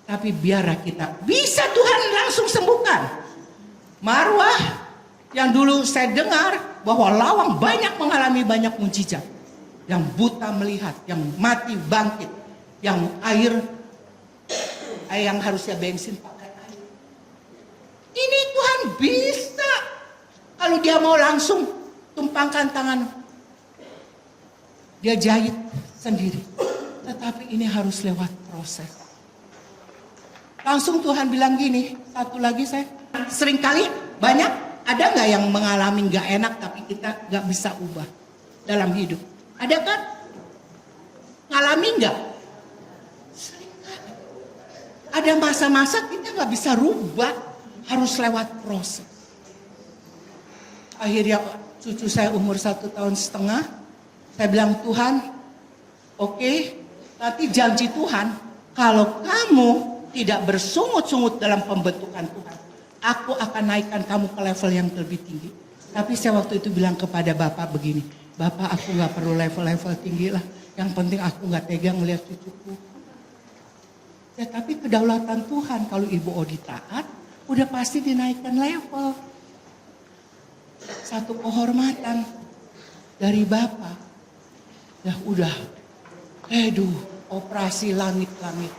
Tapi biar kita bisa Tuhan langsung sembuhkan. Marwah yang dulu saya dengar bahwa Lawang banyak mengalami banyak mujizat. Yang buta melihat, yang mati bangkit, yang air yang harusnya bensin pakai air. bisa. Kalau dia mau langsung tumpangkan tangan, dia jahit sendiri. Tetapi ini harus lewat proses. Langsung Tuhan bilang gini, satu lagi saya, seringkali banyak, ada nggak yang mengalami nggak enak tapi kita nggak bisa ubah dalam hidup? Ada kan? Ngalami nggak? Seringkali. Ada masa-masa kita nggak bisa rubah, harus lewat proses. Akhirnya cucu saya umur 1,5 tahun, saya bilang, Tuhan, oke, nanti janji Tuhan, kalau kamu tidak bersungut-sungut dalam pembentukan Tuhan, aku akan naikkan kamu ke level yang lebih tinggi. Tapi saya waktu itu bilang kepada Bapak begini, Bapak, aku gak perlu level-level tinggi lah, yang penting aku gak tegang melihat cucuku. Ya tapi kedaulatan Tuhan, kalau Ibu Odi taat, udah pasti dinaikkan level. Satu kehormatan dari Bapak, ya udah, operasi langit-langit.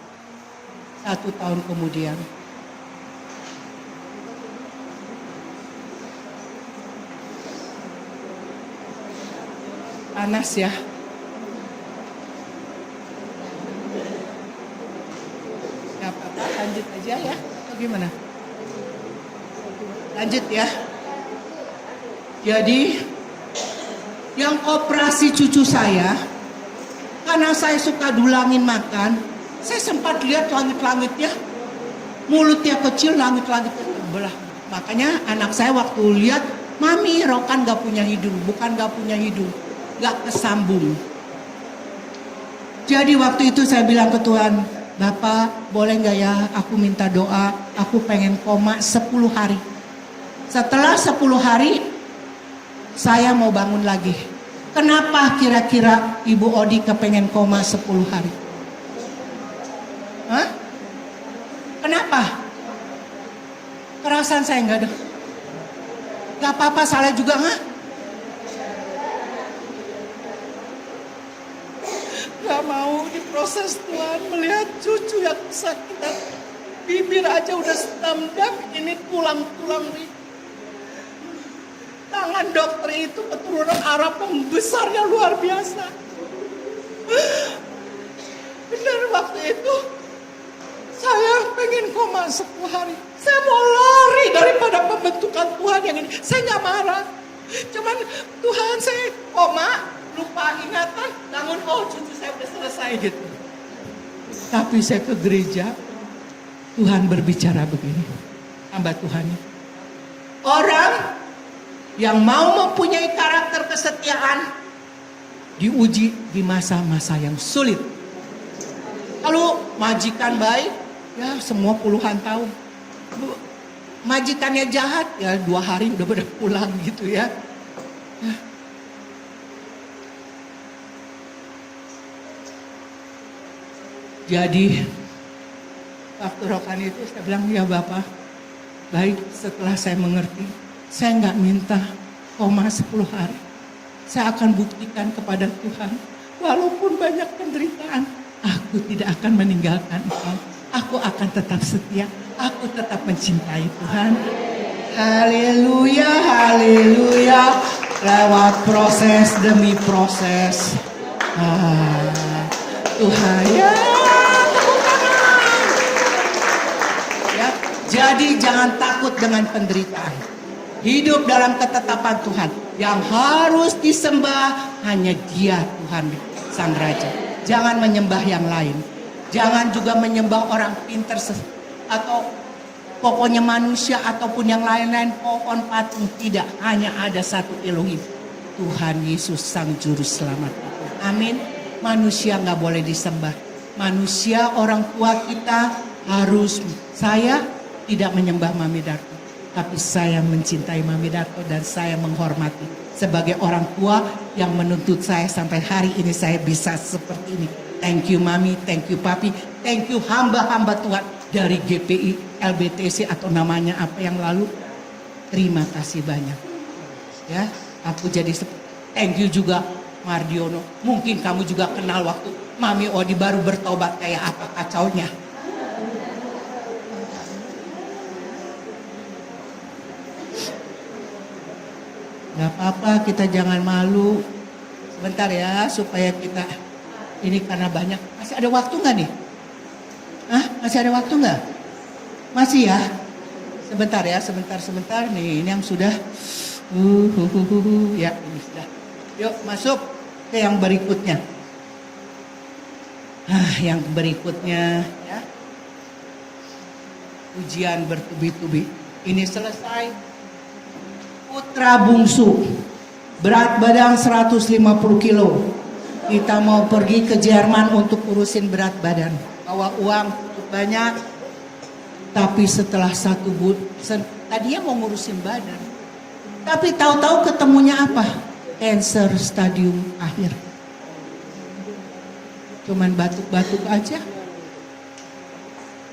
1 tahun kemudian. Panas ya. Gak apa-apa, lanjut aja ya. Atau gimana? Lanjut ya. Jadi, yang operasi cucu saya, karena saya suka dulangin makan, saya sempat lihat langit-langitnya, mulutnya kecil, langit-langitnya terbelah. Makanya anak saya waktu lihat, Mami, Rokan gak punya hidung, bukan gak punya hidung, gak kesambung. Jadi waktu itu saya bilang ke Tuhan, Bapak boleh gak ya aku minta doa, aku pengen koma 10 hari. Setelah 10 hari, saya mau bangun lagi. Kenapa kira-kira Ibu Odi kepengen koma 10 hari? Hah? Kenapa? Kerasan saya nggak ada. Gak apa-apa, salah juga nggak? Gak mau diproses Tuhan, melihat cucu yang kesakitan. Bibir aja udah setendang, ini tulang-tulang nih. Tangan dokter itu keturunan Arab yang besarnya luar biasa. Benar waktu itu saya pengen koma 10 hari. Saya mau lari daripada pembentukan Tuhan yang ini. Saya gak marah. Cuman Tuhan, saya koma, lupa ingatan, bangun, oh cucu saya udah selesai gitu. Tapi saya ke gereja, Tuhan berbicara begini. Hamba Tuhannya. Orang yang mau mempunyai karakter kesetiaan diuji di masa-masa yang sulit. Kalau majikan baik, ya semua puluhan tahun. Majikannya jahat, ya 2 hari udah pada pulang gitu ya. Jadi waktu Rokan itu saya bilang, ya Bapak, baik setelah saya mengerti, saya nggak minta koma 10 hari. Saya akan buktikan kepada Tuhan, walaupun banyak penderitaan, aku tidak akan meninggalkan Engkau. Aku akan tetap setia. Aku tetap mencintai Tuhan. Haleluya, haleluya. Lewat proses demi proses. Tuhan ya. Ya, jadi jangan takut dengan penderitaan. Hidup dalam ketetapan Tuhan. Yang harus disembah hanya Dia, Tuhan Sang Raja. Jangan menyembah yang lain. Jangan juga menyembah orang pintar atau pokoknya manusia ataupun yang lain-lain, pohon patung. Tidak, hanya ada satu Elohim, Tuhan Yesus Sang Juru Selamat. Amin. Manusia nggak boleh disembah. Manusia, orang tua kita harus, saya tidak menyembah Mami Darto, tapi saya mencintai Mami Darto dan saya menghormati sebagai orang tua yang menuntut saya sampai hari ini saya bisa seperti ini. Thank you Mami, thank you Papi, thank you hamba-hamba Tuhan dari GPI, LBTC atau namanya apa yang lalu. Terima kasih banyak. Ya, aku jadi thank you juga Mardiono. Mungkin kamu juga kenal waktu Mami Odi baru bertobat kayak apa kacaunya. Gak apa-apa, kita jangan malu. Sebentar ya, supaya kita ini karena banyak. Masih ada waktu nggak nih? Masih ada waktu nggak? Masih ya? Sebentar ya, sebentar. Nih, ini yang sudah. Ya, ini sudah. Yuk masuk ke yang berikutnya. Yang berikutnya ya. Ujian bertubi-tubi. Ini selesai. Putra bungsu. Berat badan 150 kilo. Kita mau pergi ke Jerman untuk urusin berat badan. Bawa uang cukup banyak. Tapi setelah 1 bulan, tadinya mau ngurusin badan. Tapi tahu-tahu ketemunya apa? Cancer stadium akhir. Cuman batuk-batuk aja.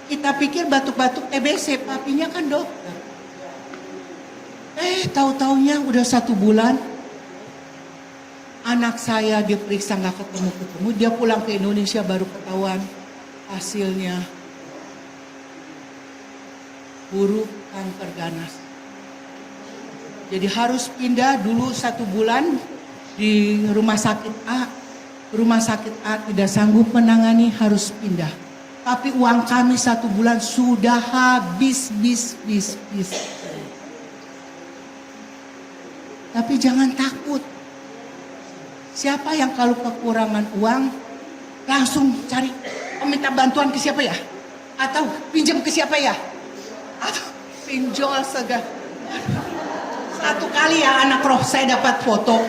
Kita pikir batuk-batuk TBC, papinya kan dokter. Tahu-taunya udah 1 bulan. Anak saya diperiksa nggak ketemu-ketemu. Dia pulang ke Indonesia baru ketahuan hasilnya buruk, kanker ganas. Jadi harus pindah dulu 1 bulan di rumah sakit A. Rumah sakit A tidak sanggup menangani, harus pindah. Tapi uang kami 1 bulan sudah habis. Tapi jangan takut. Siapa yang kalau kekurangan uang langsung cari minta bantuan ke siapa ya? Atau pinjam ke siapa ya? Atau pinjol segala. 1 kali ya anak roh saya dapat foto.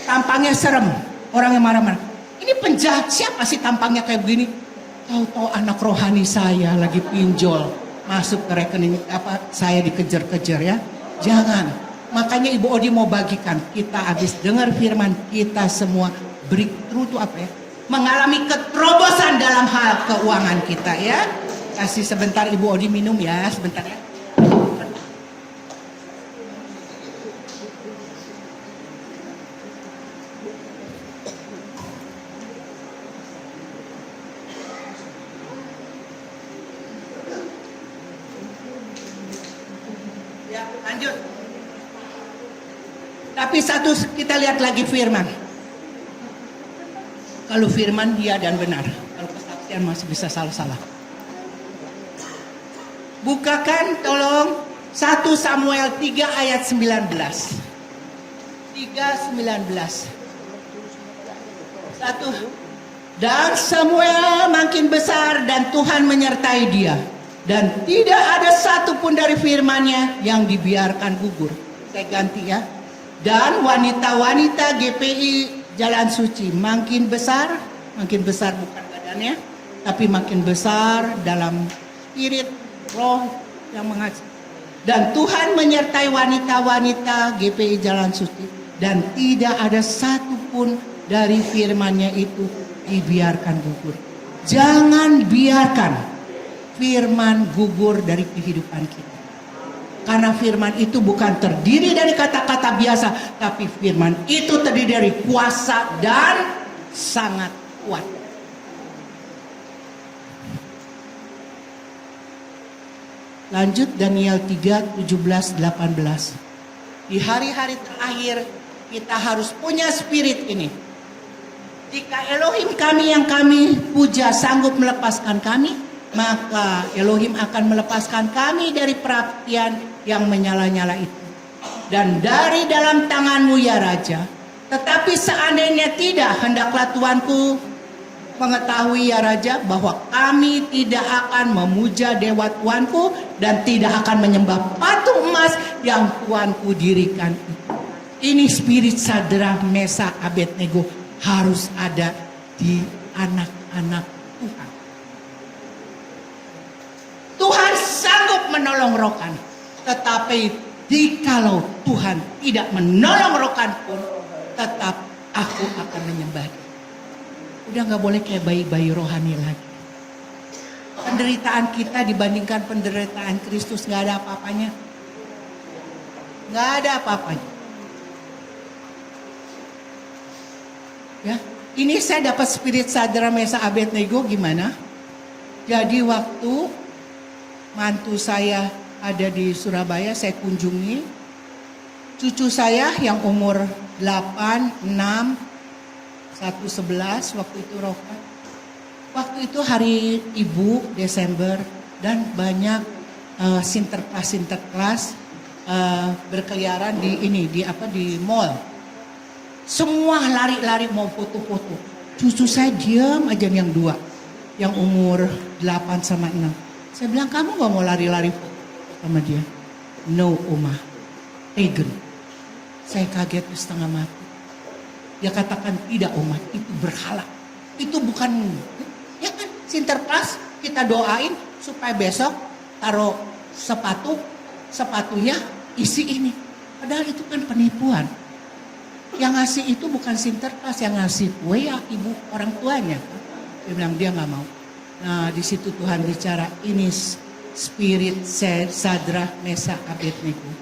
Tampangnya serem. Orangnya marah-marah. Ini penjahat siapa sih tampangnya kayak begini? Tahu-tahu anak rohani saya lagi pinjol. Masuk ke rekening saya dikejar-kejar ya. Jangan. Makanya Ibu Odi mau bagikan. Kita habis dengar firman, kita semua breakthrough itu apa ya? Mengalami keterobosan dalam hal keuangan kita ya. Kasih sebentar Ibu Odi minum ya, sebentar ya. Ya, lanjut. Tapi satu kita lihat lagi firman. Kalau firman dia dan benar. Kalau kesaksian masih bisa salah-salah. Bukakan tolong 1 Samuel 3 ayat 19. 3:19. 1. Dan Samuel makin besar dan Tuhan menyertai dia. Dan tidak ada satupun dari firman-Nya yang dibiarkan gugur. Saya ganti ya. Dan wanita-wanita GPI Jalan Suci makin besar bukan badannya, tapi makin besar dalam spirit, roh yang mengasihi. Dan Tuhan menyertai wanita-wanita GPI Jalan Suci. Dan tidak ada satupun dari firman-Nya itu dibiarkan gugur. Jangan biarkan firman gugur dari kehidupan kita. Karena firman itu bukan terdiri dari kata-kata biasa, tapi firman itu terdiri dari kuasa dan sangat kuat. Lanjut Daniel 3:17-18. Di hari-hari terakhir kita harus punya spirit ini. Jika Elohim kami yang kami puja sanggup melepaskan kami, maka Elohim akan melepaskan kami dari perapian yang menyala-nyala itu. Dan dari dalam tanganmu ya Raja. Tetapi seandainya tidak, hendaklah Tuanku mengetahui ya Raja, bahwa kami tidak akan memuja dewa Tuanku dan tidak akan menyembah patung emas yang Tuanku dirikan. Ini spirit Sadrak, Mesak, Abednego harus ada di anak-anak Tuhan. Tuhan sanggup menolong Rokan. Tetapi jikalau Tuhan tidak menolong Rokan pun, tetap aku akan menyembah dia. Udah gak boleh kayak bayi-bayi rohani lagi. Penderitaan kita dibandingkan penderitaan Kristus gak ada apa-apanya. Gak ada apa-apanya. Ya, ini saya dapat spirit Sadrak, Mesak, Abednego gimana? Jadi waktu mantu saya ada di Surabaya, saya kunjungi. Cucu saya yang umur 8, 6, 1, 11 waktu itu Roka. Waktu itu hari Ibu Desember dan banyak sinterklas berkeliaran di mall. Semua lari-lari mau foto-foto. Cucu saya diam aja yang 2, yang umur 8 sama 6. Saya bilang, kamu gak mau lari-lari foto sama dia? No, Oma. Tegen. Saya kaget setengah mati. Dia katakan, tidak Oma, itu berhala. Itu bukan, ya kan, sinterklas kita doain supaya besok taruh sepatunya isi ini. Padahal itu kan penipuan. Yang ngasih itu bukan sinterklas, yang ngasih kue ya ibu orang tuanya. Dia bilang dia nggak mau. Nah di situ Tuhan bicara, ini spirit Sadra, Mesa, Abednego.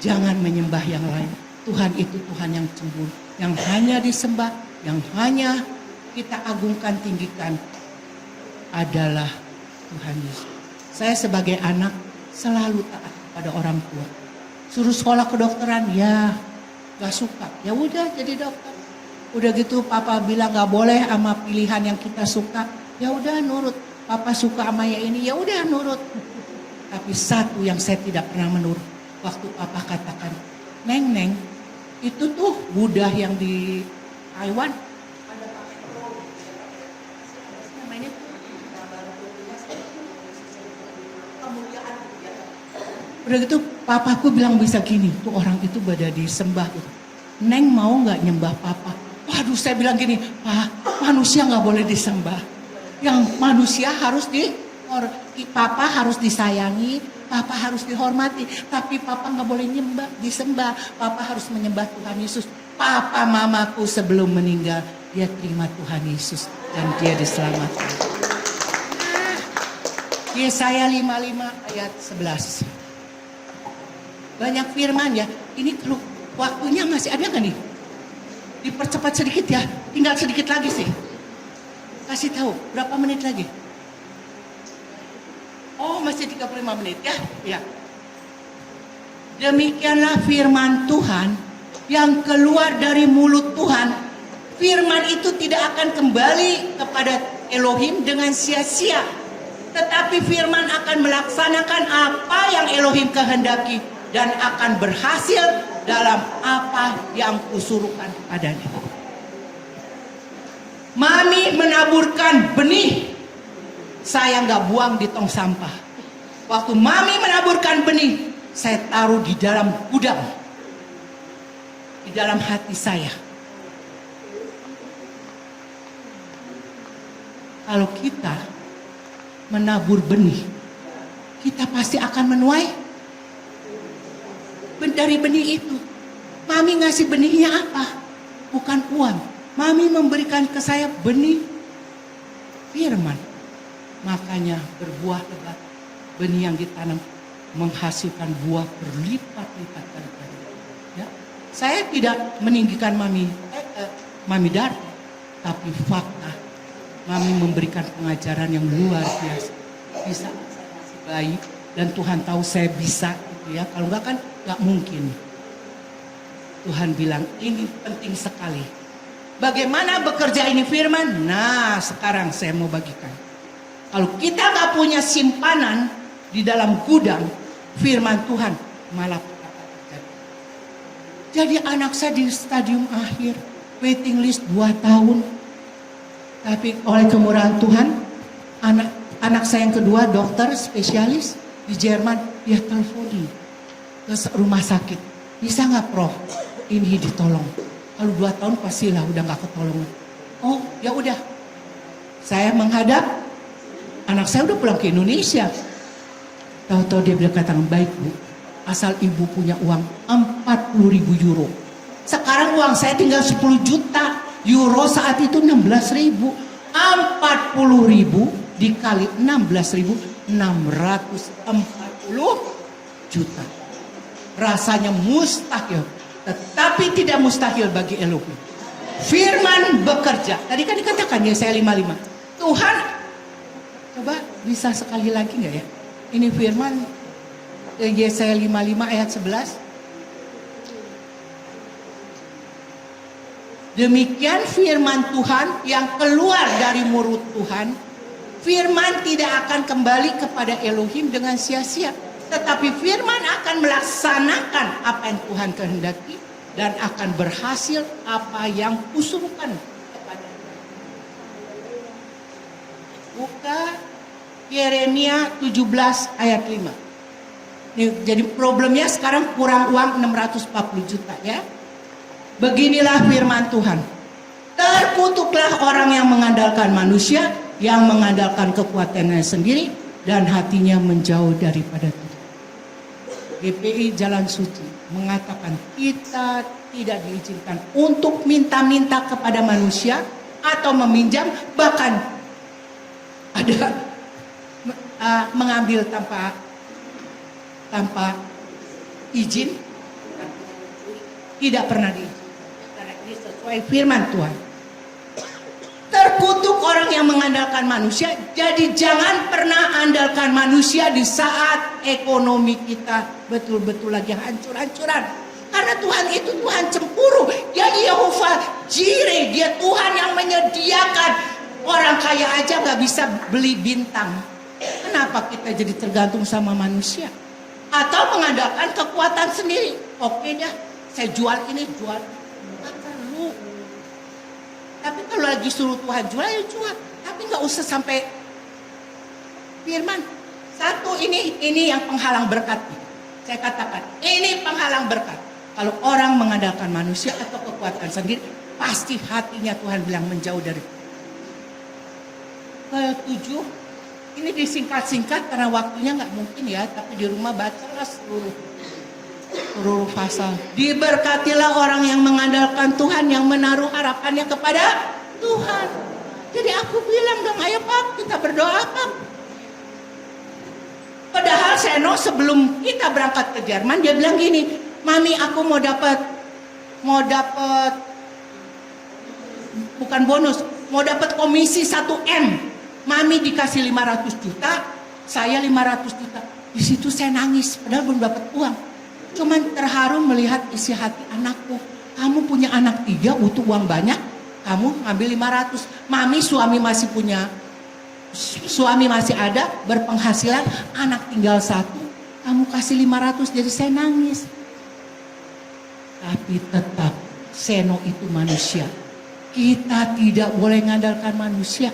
Jangan menyembah yang lain. Tuhan itu Tuhan yang cemburu, yang hanya disembah, yang hanya kita agungkan, tinggikan adalah Tuhan Yesus. Saya sebagai anak selalu taat kepada orang tua. Suruh sekolah kedokteran, ya gak suka. Ya udah jadi dokter. Udah gitu papa bilang gak boleh sama pilihan yang kita suka. Ya udah nurut. Papa suka sama ya ini, ya udah nurut. Tapi satu yang saya tidak pernah menurut. Waktu papa katakan, Neng, itu tuh Buddha yang di Taiwan. Ada namanya kemuliaan. Udah gitu papaku bilang bisa gini, tuh orang itu pada disembah. Neng mau gak nyembah papa? Waduh saya bilang gini, Pak, manusia gak boleh disembah. Yang manusia harus papa harus disayangi, papa harus dihormati. Tapi papa gak boleh disembah. Papa harus menyembah Tuhan Yesus. Papa mamaku sebelum meninggal, dia terima Tuhan Yesus. Dan dia diselamatkan. Yesaya 55 ayat 11. Banyak firman ya. Ini kalau waktunya masih ada gak nih? Dipercepat sedikit ya. Tinggal sedikit lagi sih. Kasih tahu berapa menit lagi? Oh masih 35 menit ya. Ya. Demikianlah firman Tuhan yang keluar dari mulut Tuhan. Firman itu tidak akan kembali kepada Elohim dengan sia-sia. Tetapi firman akan melaksanakan apa yang Elohim kehendaki. Dan akan berhasil dalam apa yang kusuruhkan padanya. Mami menaburkan benih, saya nggak buang di tong sampah. Waktu mami menaburkan benih, saya taruh di dalam gudang, di dalam hati saya. Kalau kita menabur benih, kita pasti akan menuai dari benih itu. Mami ngasih benihnya apa? Bukan uang. Mami memberikan ke saya benih firman. Makanya berbuah lebat. Benih yang ditanam menghasilkan buah berlipat-lipat kali. Ya. Saya tidak meninggikan Mami Darta, tapi fakta. Mami memberikan pengajaran yang luar biasa. Bisa saya masih baik dan Tuhan tahu saya bisa. Ya, kalau enggak kan enggak mungkin. Tuhan bilang ini penting sekali. Bagaimana bekerja ini firman? Nah sekarang saya mau bagikan. Kalau kita enggak punya simpanan di dalam gudang firman Tuhan, malah terjadi. Jadi anak saya di stadium akhir, waiting list 2 tahun. Tapi oleh kemurahan Tuhan, anak saya yang kedua dokter spesialis di Jerman, dia teleponin ke rumah sakit. Bisa nggak Prof? Ini ditolong. Kalau 2 tahun pastilah udah nggak ketolongan. Oh ya udah. Saya menghadap. Anak saya udah pulang ke Indonesia. Tahu-tahu dia bilang katakan baik Bu. Asal ibu punya uang 40.000 euro. Sekarang uang saya tinggal 10 juta. Euro saat itu 16.000. 40.000 dikali 16.000. 640 juta. Rasanya mustahil. Tetapi tidak mustahil bagi Elohim. Firman bekerja. Tadi kan dikatakan Yesaya 55. Tuhan, coba bisa sekali lagi gak ya? Ini firman Yesaya 55 ayat 11. Demikian firman Tuhan yang keluar dari mulut Tuhan. Firman tidak akan kembali kepada Elohim dengan sia-sia. Tetapi firman akan melaksanakan apa yang Tuhan kehendaki. Dan akan berhasil apa yang kusuruhkan kepada. Buka Yeremia 17 ayat 5. Nih, jadi problemnya sekarang kurang uang 640 juta ya. Beginilah firman Tuhan. Terkutuklah orang yang mengandalkan manusia, yang mengandalkan kekuatannya sendiri, dan hatinya menjauh daripada Tuhan. GPI Jalan Suci mengatakan kita tidak diizinkan untuk minta-minta kepada manusia atau meminjam, bahkan ada mengambil tanpa izin, tidak pernah diizinkan. Karena ini sesuai firman Tuhan. Terkutuk orang yang mengandalkan manusia. Jadi jangan pernah andalkan manusia di saat ekonomi kita betul-betul lagi hancur-hancuran. Karena Tuhan itu Tuhan cemburu. Dia Yehova Jireh. Dia Tuhan yang menyediakan. Orang kaya aja gak bisa beli bintang. Kenapa kita jadi tergantung sama manusia? Atau mengandalkan kekuatan sendiri. Oke dah, saya jual ini, jual. Gak perlu. Tapi kalau lagi suruh Tuhan jual, ya jual. Tapi gak usah sampai firman. Satu, ini yang penghalang berkat. Saya katakan, ini penghalang berkat. Kalau orang mengandalkan manusia atau kekuatan sendiri, pasti hatinya Tuhan bilang menjauh dari. Ketujuh, ini disingkat-singkat karena waktunya nggak mungkin ya, tapi di rumah bacalah seluruh pasal. Diberkatilah orang yang mengandalkan Tuhan, yang menaruh harapannya kepada Tuhan. Jadi aku bilang dong, ayo Pak, kita berdoa Pak. Padahal Seno sebelum kita berangkat ke Jerman, dia bilang gini, Mami aku mau dapat bukan bonus, mau dapat komisi 1M. Mami dikasih 500 juta, saya 500 juta. Di situ saya nangis, padahal belum dapat uang. Cuman terharu melihat isi hati anakku. Kamu punya anak 3, butuh uang banyak, kamu ngambil 500. Mami suami masih ada, berpenghasilan, anak tinggal 1. Kamu kasih 500, jadi saya nangis. Tapi tetap Seno itu manusia. Kita tidak boleh mengandalkan manusia.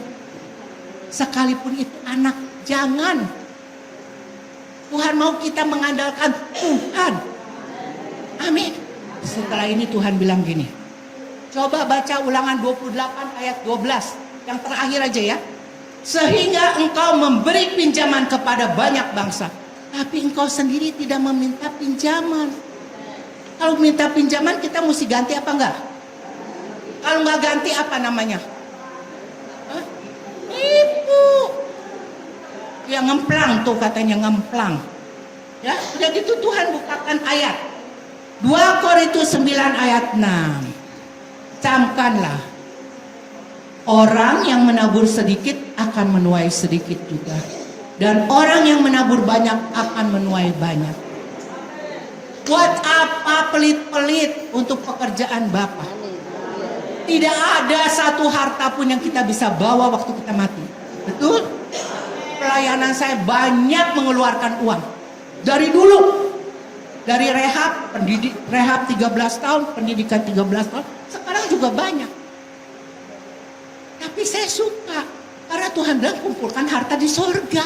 Sekalipun itu anak, jangan. Tuhan mau kita mengandalkan Tuhan. Amin. Setelah ini Tuhan bilang gini. Coba baca Ulangan 28 ayat 12. Yang terakhir aja ya. Sehingga engkau memberi pinjaman kepada banyak bangsa. Tapi engkau sendiri tidak meminta pinjaman. Kalau minta pinjaman kita mesti ganti apa enggak? Kalau enggak ganti apa namanya? Nipu. Ya ngemplang tuh katanya, ngemplang. Ya, udah gitu Tuhan bukakan ayat 2 Korintus 9 ayat 6. Camkanlah, orang yang menabur sedikit akan menuai sedikit juga, dan orang yang menabur banyak akan menuai banyak. Buat apa pelit-pelit untuk pekerjaan Bapa? Tidak ada satu harta pun yang kita bisa bawa waktu kita mati. Betul? Pelayanan saya banyak mengeluarkan uang. Dari dulu. Dari rehab 13 tahun, pendidikan 13 tahun. Sekarang juga banyak. Tapi saya suka. Karena Tuhan bilang kumpulkan harta di sorga.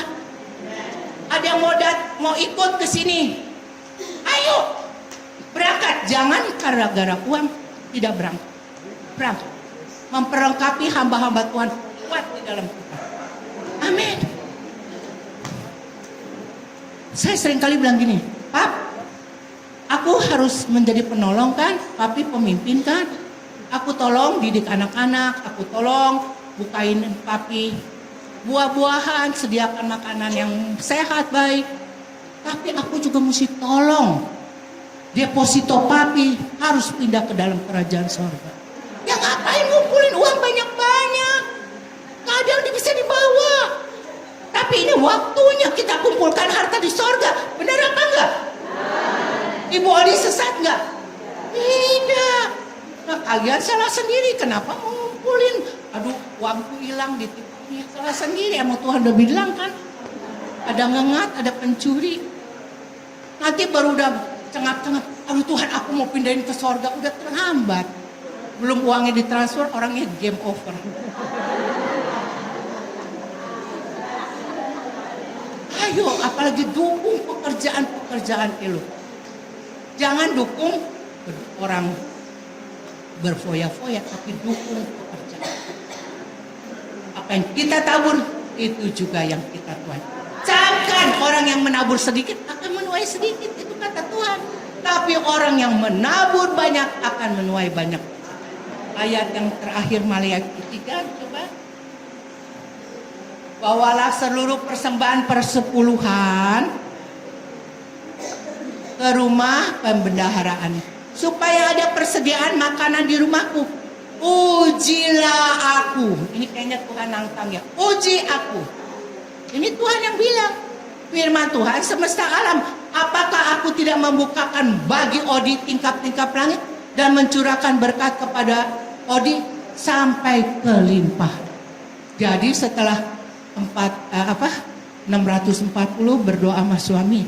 Ada yang mau ikut ke sini. Ayo. Berangkat. Jangan gara-gara uang tidak berangkat. Berangkat. Memperlengkapi hamba-hamba Tuhan kuat di dalam kita. Amin. Saya seringkali bilang gini, Pak, aku harus menjadi penolong kan, Papi pemimpin kan. Aku tolong didik anak-anak, aku tolong bukain Papi buah-buahan, sediakan makanan yang sehat, baik. Tapi aku juga mesti tolong deposito Papi harus pindah ke dalam kerajaan sorga. Ya ngapain ngumpulin uang banyak-banyak? Kadang bisa dibawa. Tapi ini waktunya kita kumpulkan harta di sorga. Benar apa enggak? Ibu Oli sesat enggak? Tidak. Nah kalian salah sendiri, kenapa mau ngumpulin? Aduh, uangku hilang ditipu. Ya salah sendiri, emang Tuhan udah bilang kan. Ada ngengat, ada pencuri. Nanti baru udah cengap-cengap. Aduh Tuhan, aku mau pindahin ke sorga, udah terhambat. Belum uangnya ditransfer, orangnya game over. Ayo, apalagi dukung pekerjaan-pekerjaan elu. Jangan dukung orang berfoya-foya, tapi dukung pekerjaan. Apa yang kita tabur, itu juga yang kita tuai. Camkan orang yang menabur sedikit akan menuai sedikit, itu kata Tuhan. Tapi orang yang menabur banyak akan menuai banyak. Ayat yang terakhir Maliaki 3, coba. Bawalah seluruh persembahan persepuluhan ke rumah pembendaharaan, supaya ada persediaan makanan di rumahku. Ujilah aku. Ini kayaknya Tuhan nantang ya. Uji aku. Ini Tuhan yang bilang. Firman Tuhan semesta alam. Apakah aku tidak membukakan bagi Odi tingkap-tingkap langit dan mencurahkan berkat kepada Odi sampai kelimpah. Jadi setelah 640 berdoa sama suami.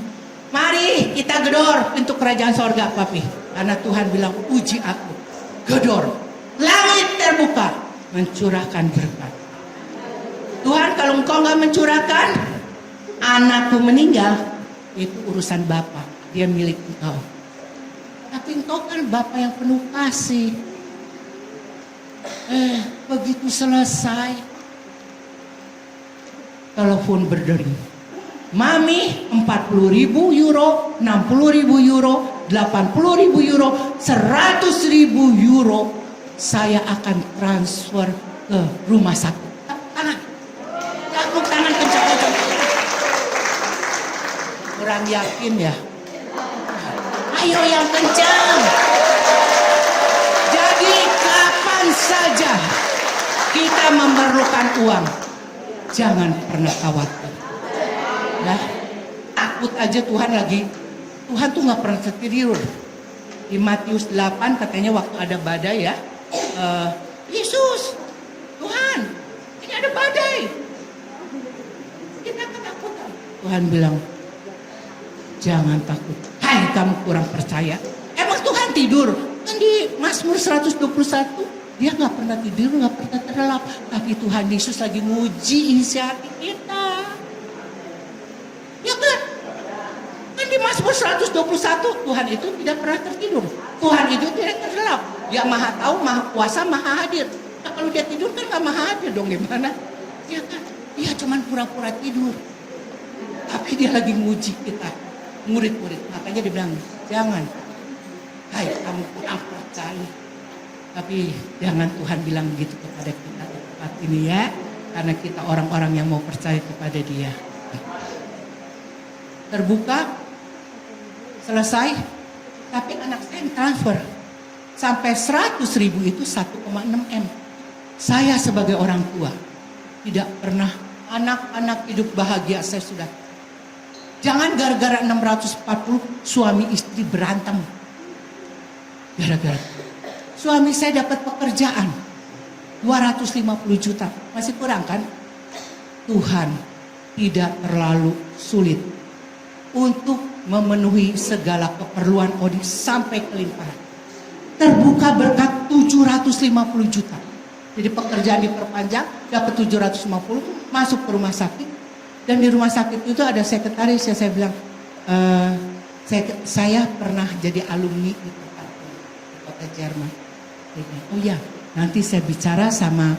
Mari kita gedor pintu kerajaan sorga, papi. Karena Tuhan bilang uji aku. Gedor. Langit terbuka. Mencurahkan berkat. Tuhan, kalau engkau gak mencurahkan, anakku meninggal, itu urusan Bapa. Dia milik engkau. Tapi engkau kan Bapa yang penuh kasih. Begitu selesai, telepon berdering. Mami, 40.000 euro, 60.000 euro, 80.000 euro, 100.000 euro saya akan transfer ke rumah sakit. Tangan. Tepuk tangan kencang-kencang. Kurang yakin ya? Ayo yang kencang. Jadi kapan saja kita memerlukan uang, jangan pernah khawatir. Nah, takut aja Tuhan tuh nggak pernah tidur. Di Matius 8 katanya waktu ada badai ya, Yesus, Tuhan, ini ada badai. Kita ketakutan. Tuhan bilang, jangan takut. Hai kamu kurang percaya. Emang Tuhan tidur? Kan di Mazmur 121 dia nggak pernah tidur, nggak pernah terlelap. Tapi Tuhan Yesus lagi nguji isi hati kita. Ya kan? Kan di Mazmur 121 Tuhan itu tidak pernah tertidur. Tuhan itu tidak terlelap. Dia maha tahu, maha kuasa, maha hadir. Nah, kalau dia tidur kan nggak maha hadir dong, gimana? Ya kan? Dia cuma pura-pura tidur. Tapi dia lagi nguji kita. Murid-murid. Makanya dia bilang, jangan. Hai kamu kurang percaya. Tapi jangan Tuhan bilang gitu kepada kita di tempat ini ya. Karena kita orang-orang yang mau percaya kepada dia. Terbuka. Selesai. Tapi anak saya yang transfer. Sampai 100.000 itu 1,6 M. Saya sebagai orang tua. Tidak pernah anak-anak hidup bahagia. Saya sudah. Jangan gara-gara 640 suami istri berantem. Gara-gara. Suami saya dapat pekerjaan 250 juta. Masih kurang kan? Tuhan tidak terlalu sulit untuk memenuhi segala keperluan Odi sampai kelimpahan. Terbuka berkat 750 juta. Jadi pekerjaan diperpanjang, dapat 750, masuk ke rumah sakit. Dan di rumah sakit itu ada sekretaris ya, saya bilang, saya pernah jadi alumni di kota Jerman. Oh ya, nanti saya bicara sama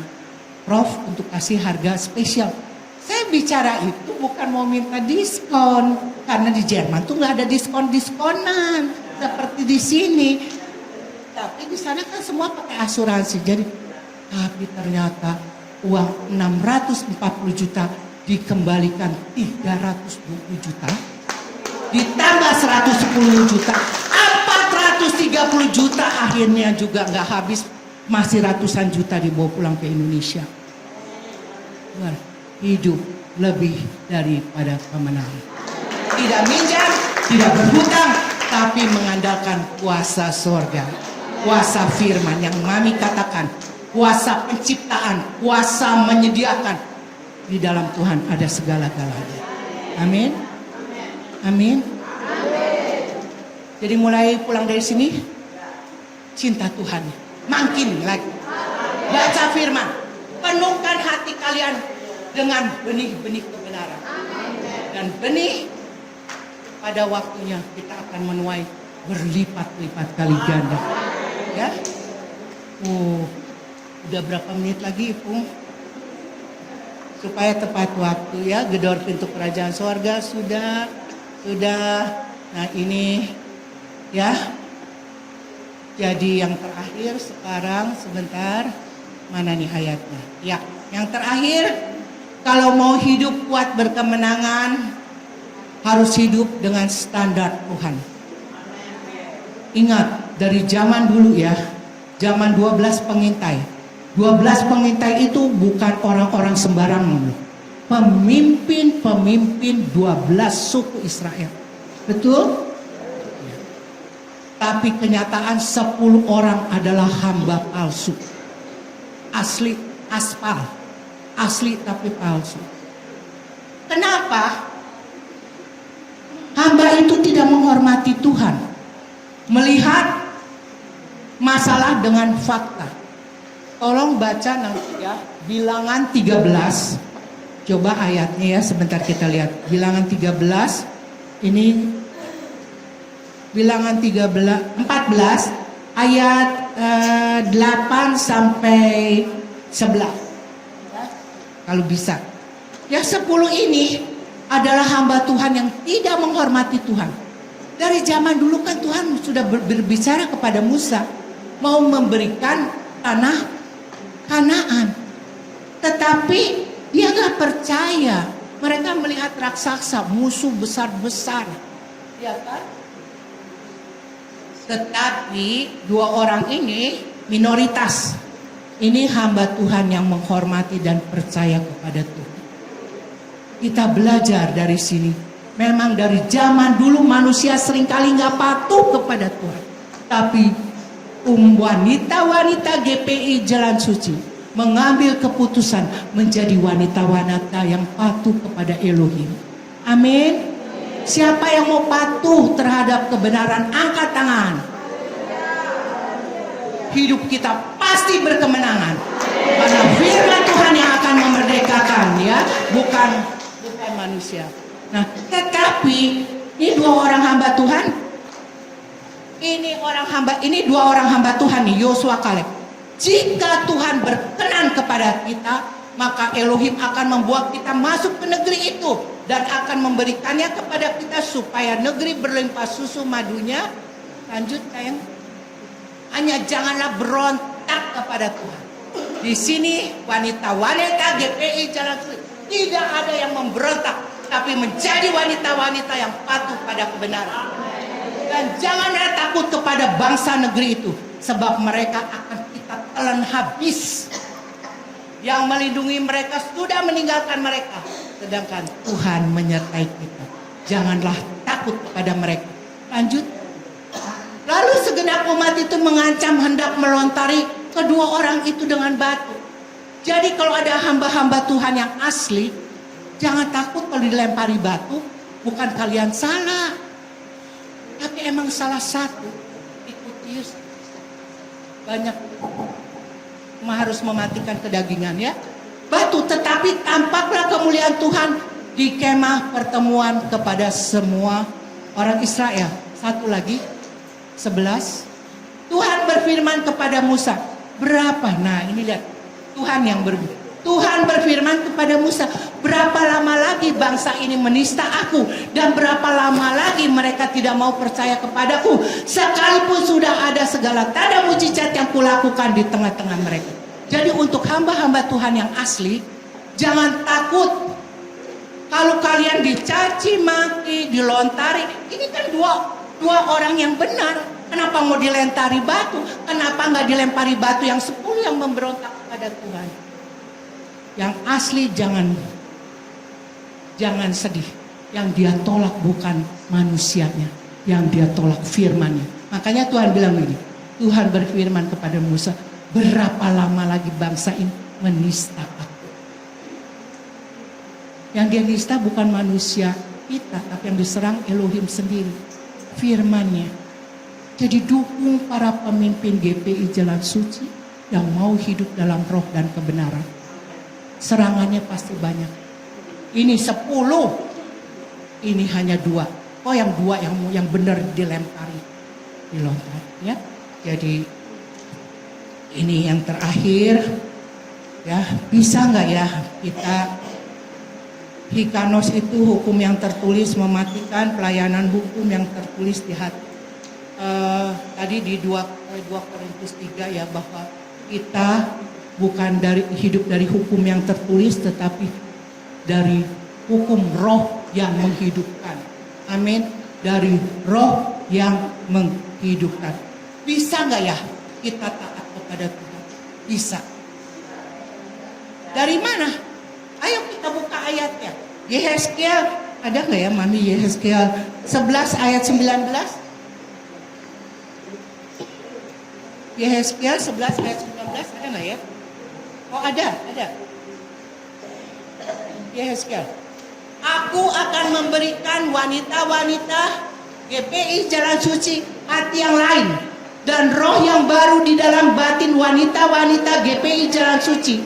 Prof untuk kasih harga spesial. Saya bicara itu bukan mau minta diskon, karena di Jerman tuh nggak ada diskon-diskonan seperti di sini. Tapi di sana kan semua pakai asuransi. Jadi, tapi ternyata uang 640 juta dikembalikan 320 juta, ditambah 110 juta, 430 juta akhirnya juga nggak habis, masih ratusan juta dibawa pulang ke Indonesia. Hidup lebih daripada pemenang. Tidak minjam, tidak berhutang, tapi mengandalkan kuasa surga. Kuasa firman yang Mami katakan, kuasa penciptaan, kuasa menyediakan. Di dalam Tuhan ada segala-galanya. Amin. Amin. Jadi mulai pulang dari sini, cinta Tuhan makin lagi. Baca firman, penuhkan hati kalian dengan benih-benih kebenaran. Dan benih pada waktunya kita akan menuai berlipat-lipat kali ganda. Ya. Udah berapa menit lagi, Ibu? Supaya tepat waktu ya, gedor pintu kerajaan sorga sudah. Nah ini ya. Jadi yang terakhir sekarang sebentar, mana nih ayatnya? Ya, yang terakhir, kalau mau hidup kuat berkemenangan, harus hidup dengan standar Tuhan. Ingat, dari zaman dulu ya, zaman 12 pengintai. 12 pengintai itu bukan orang-orang sembarangan. Pemimpin 12 suku Israel. Betul? Tapi kenyataan 10 orang adalah hamba palsu. Asli, aspal. Asli tapi palsu. Kenapa? Hamba itu tidak menghormati Tuhan. Melihat masalah dengan fakta. Tolong baca nanti ya, Bilangan 13. Coba ayatnya ya, sebentar kita lihat. Bilangan 13. Ini Bilangan 14 ayat 8 sampai 11. Ya, kalau bisa. Ya 10 ini adalah hamba Tuhan yang tidak menghormati Tuhan. Dari zaman dulu kan Tuhan sudah berbicara kepada Musa. Mau memberikan tanah Kanaan. Tetapi dia gak percaya. Mereka melihat raksasa, musuh besar-besar. Ya kan? Tetapi 2 orang ini minoritas. Ini hamba Tuhan yang menghormati dan percaya kepada Tuhan. Kita belajar dari sini. Memang dari zaman dulu manusia seringkali gak patuh kepada Tuhan. Tapi wanita-wanita GPI Jalan Suci mengambil keputusan menjadi wanita-wanita yang patuh kepada Elohim. Amin. Siapa yang mau patuh terhadap kebenaran, angkat tangan. Hidup kita pasti berkemenangan. Karena firman Tuhan yang akan memerdekakan ya, bukan manusia. Nah, tetapi ini 2 orang hamba Tuhan. Ini 2 orang hamba Tuhan nih, Yosua, Kaleb. Jika Tuhan berkenan kepada kita, maka Elohim akan membuat kita masuk ke negeri itu dan akan memberikannya kepada kita supaya negeri berlimpah susu madunya. Lanjut sayang. Hanya janganlah berontak kepada Tuhan. Di sini wanita-wanita GPI Jalan Suci tidak ada yang memberontak, tapi menjadi wanita-wanita yang patuh pada kebenaran. Dan janganlah takut kepada bangsa negeri itu, sebab mereka akan kita telan habis. Yang melindungi mereka sudah meninggalkan mereka, sedangkan Tuhan menyertai kita. Janganlah takut kepada mereka. Lanjut. Lalu segenap umat itu mengancam hendak melontari kedua orang itu dengan batu. Jadi kalau ada hamba-hamba Tuhan yang asli, jangan takut kalau dilempari batu. Bukan kalian salah, tapi emang salah satu ikuti banyak harus mematikan kedagingan ya. Batu, tetapi tampaklah kemuliaan Tuhan di kemah pertemuan kepada semua orang Israel. Satu lagi 11. Tuhan berfirman kepada Musa. Berapa? Nah ini lihat. Tuhan berfirman kepada Musa, berapa lama lagi bangsa ini menista aku, dan berapa lama lagi mereka tidak mau percaya kepadaku, sekalipun sudah ada segala tanda mujizat yang kulakukan di tengah-tengah mereka. Jadi untuk hamba-hamba Tuhan yang asli, jangan takut kalau kalian dicaci maki, dilontari. Ini kan dua orang yang benar. Kenapa mau dilempari batu? Kenapa nggak dilempari batu yang 10 yang memberontak kepada Tuhan? Yang asli jangan sedih. Yang dia tolak bukan manusianya, yang dia tolak firman-Nya. Makanya Tuhan bilang begini, Tuhan berfirman kepada Musa, berapa lama lagi bangsa ini menista aku? Yang dia nista bukan manusia kita, tapi yang diserang Elohim sendiri, firman-Nya. Jadi dukung para pemimpin GPI Jalan Suci yang mau hidup dalam roh dan kebenaran. Serangannya pasti banyak. Ini 10, ini hanya 2. Oh, yang 2 yang benar dilempari, dilontar, ya. Jadi ini yang terakhir, ya, bisa nggak ya kita hikanos itu hukum yang tertulis mematikan pelayanan hukum yang tertulis di hati. Tadi di 2 Korintus 3 ya, bahwa kita bukan hidup dari hukum yang tertulis, tetapi dari hukum roh yang menghidupkan. Amin. Dari roh yang menghidupkan. Bisa nggak ya kita taat kepada Tuhan? Bisa. Dari mana? Ayo kita buka ayatnya. Yehezkiel, ada nggak ya Mami? Yehezkiel 11 ayat 19. Yehezkiel 11 ayat 19, ada nggak ya? Oh, ada. Yehezkiel. Aku akan memberikan wanita-wanita GPI Jalan Suci hati yang lain dan roh yang baru di dalam batin wanita-wanita GPI Jalan Suci.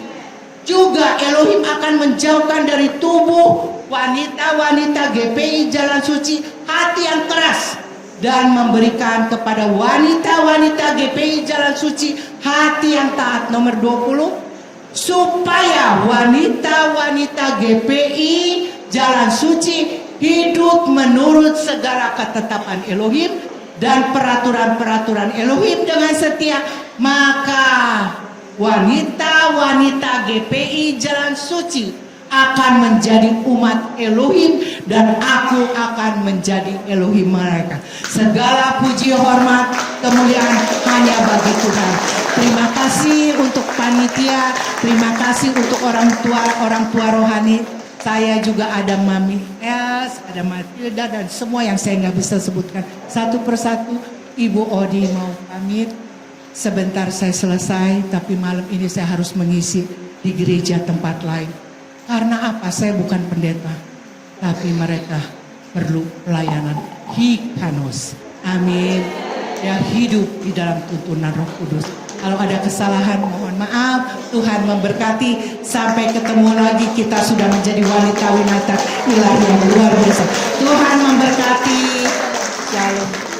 Juga Elohim akan menjauhkan dari tubuh wanita-wanita GPI Jalan Suci hati yang keras dan memberikan kepada wanita-wanita GPI Jalan Suci hati yang taat. Nomor 20, supaya wanita-wanita GPI Jalan Suci hidup menurut segala ketetapan Elohim dan peraturan-peraturan Elohim dengan setia. Maka wanita-wanita GPI Jalan Suci akan menjadi umat Elohim dan aku akan menjadi Elohim mereka. Segala puji, hormat, kemuliaan hanya bagi Tuhan. Terima kasih untuk panitia, terima kasih untuk orang tua rohani. Saya juga ada Mami Els, ada Matilda dan semua yang saya nggak bisa sebutkan satu persatu. Ibu Odi mau pamit. Sebentar saya selesai, tapi malam ini saya harus mengisi di gereja tempat lain. Karena apa? Saya bukan pendeta, tapi mereka perlu pelayanan hikanos. Amin. Ya, hidup di dalam tuntunan Roh Kudus. Kalau ada kesalahan mohon maaf. Tuhan memberkati. Sampai ketemu lagi. Kita sudah menjadi wanita-wanita ilahi yang luar biasa. Tuhan memberkati. Shalom.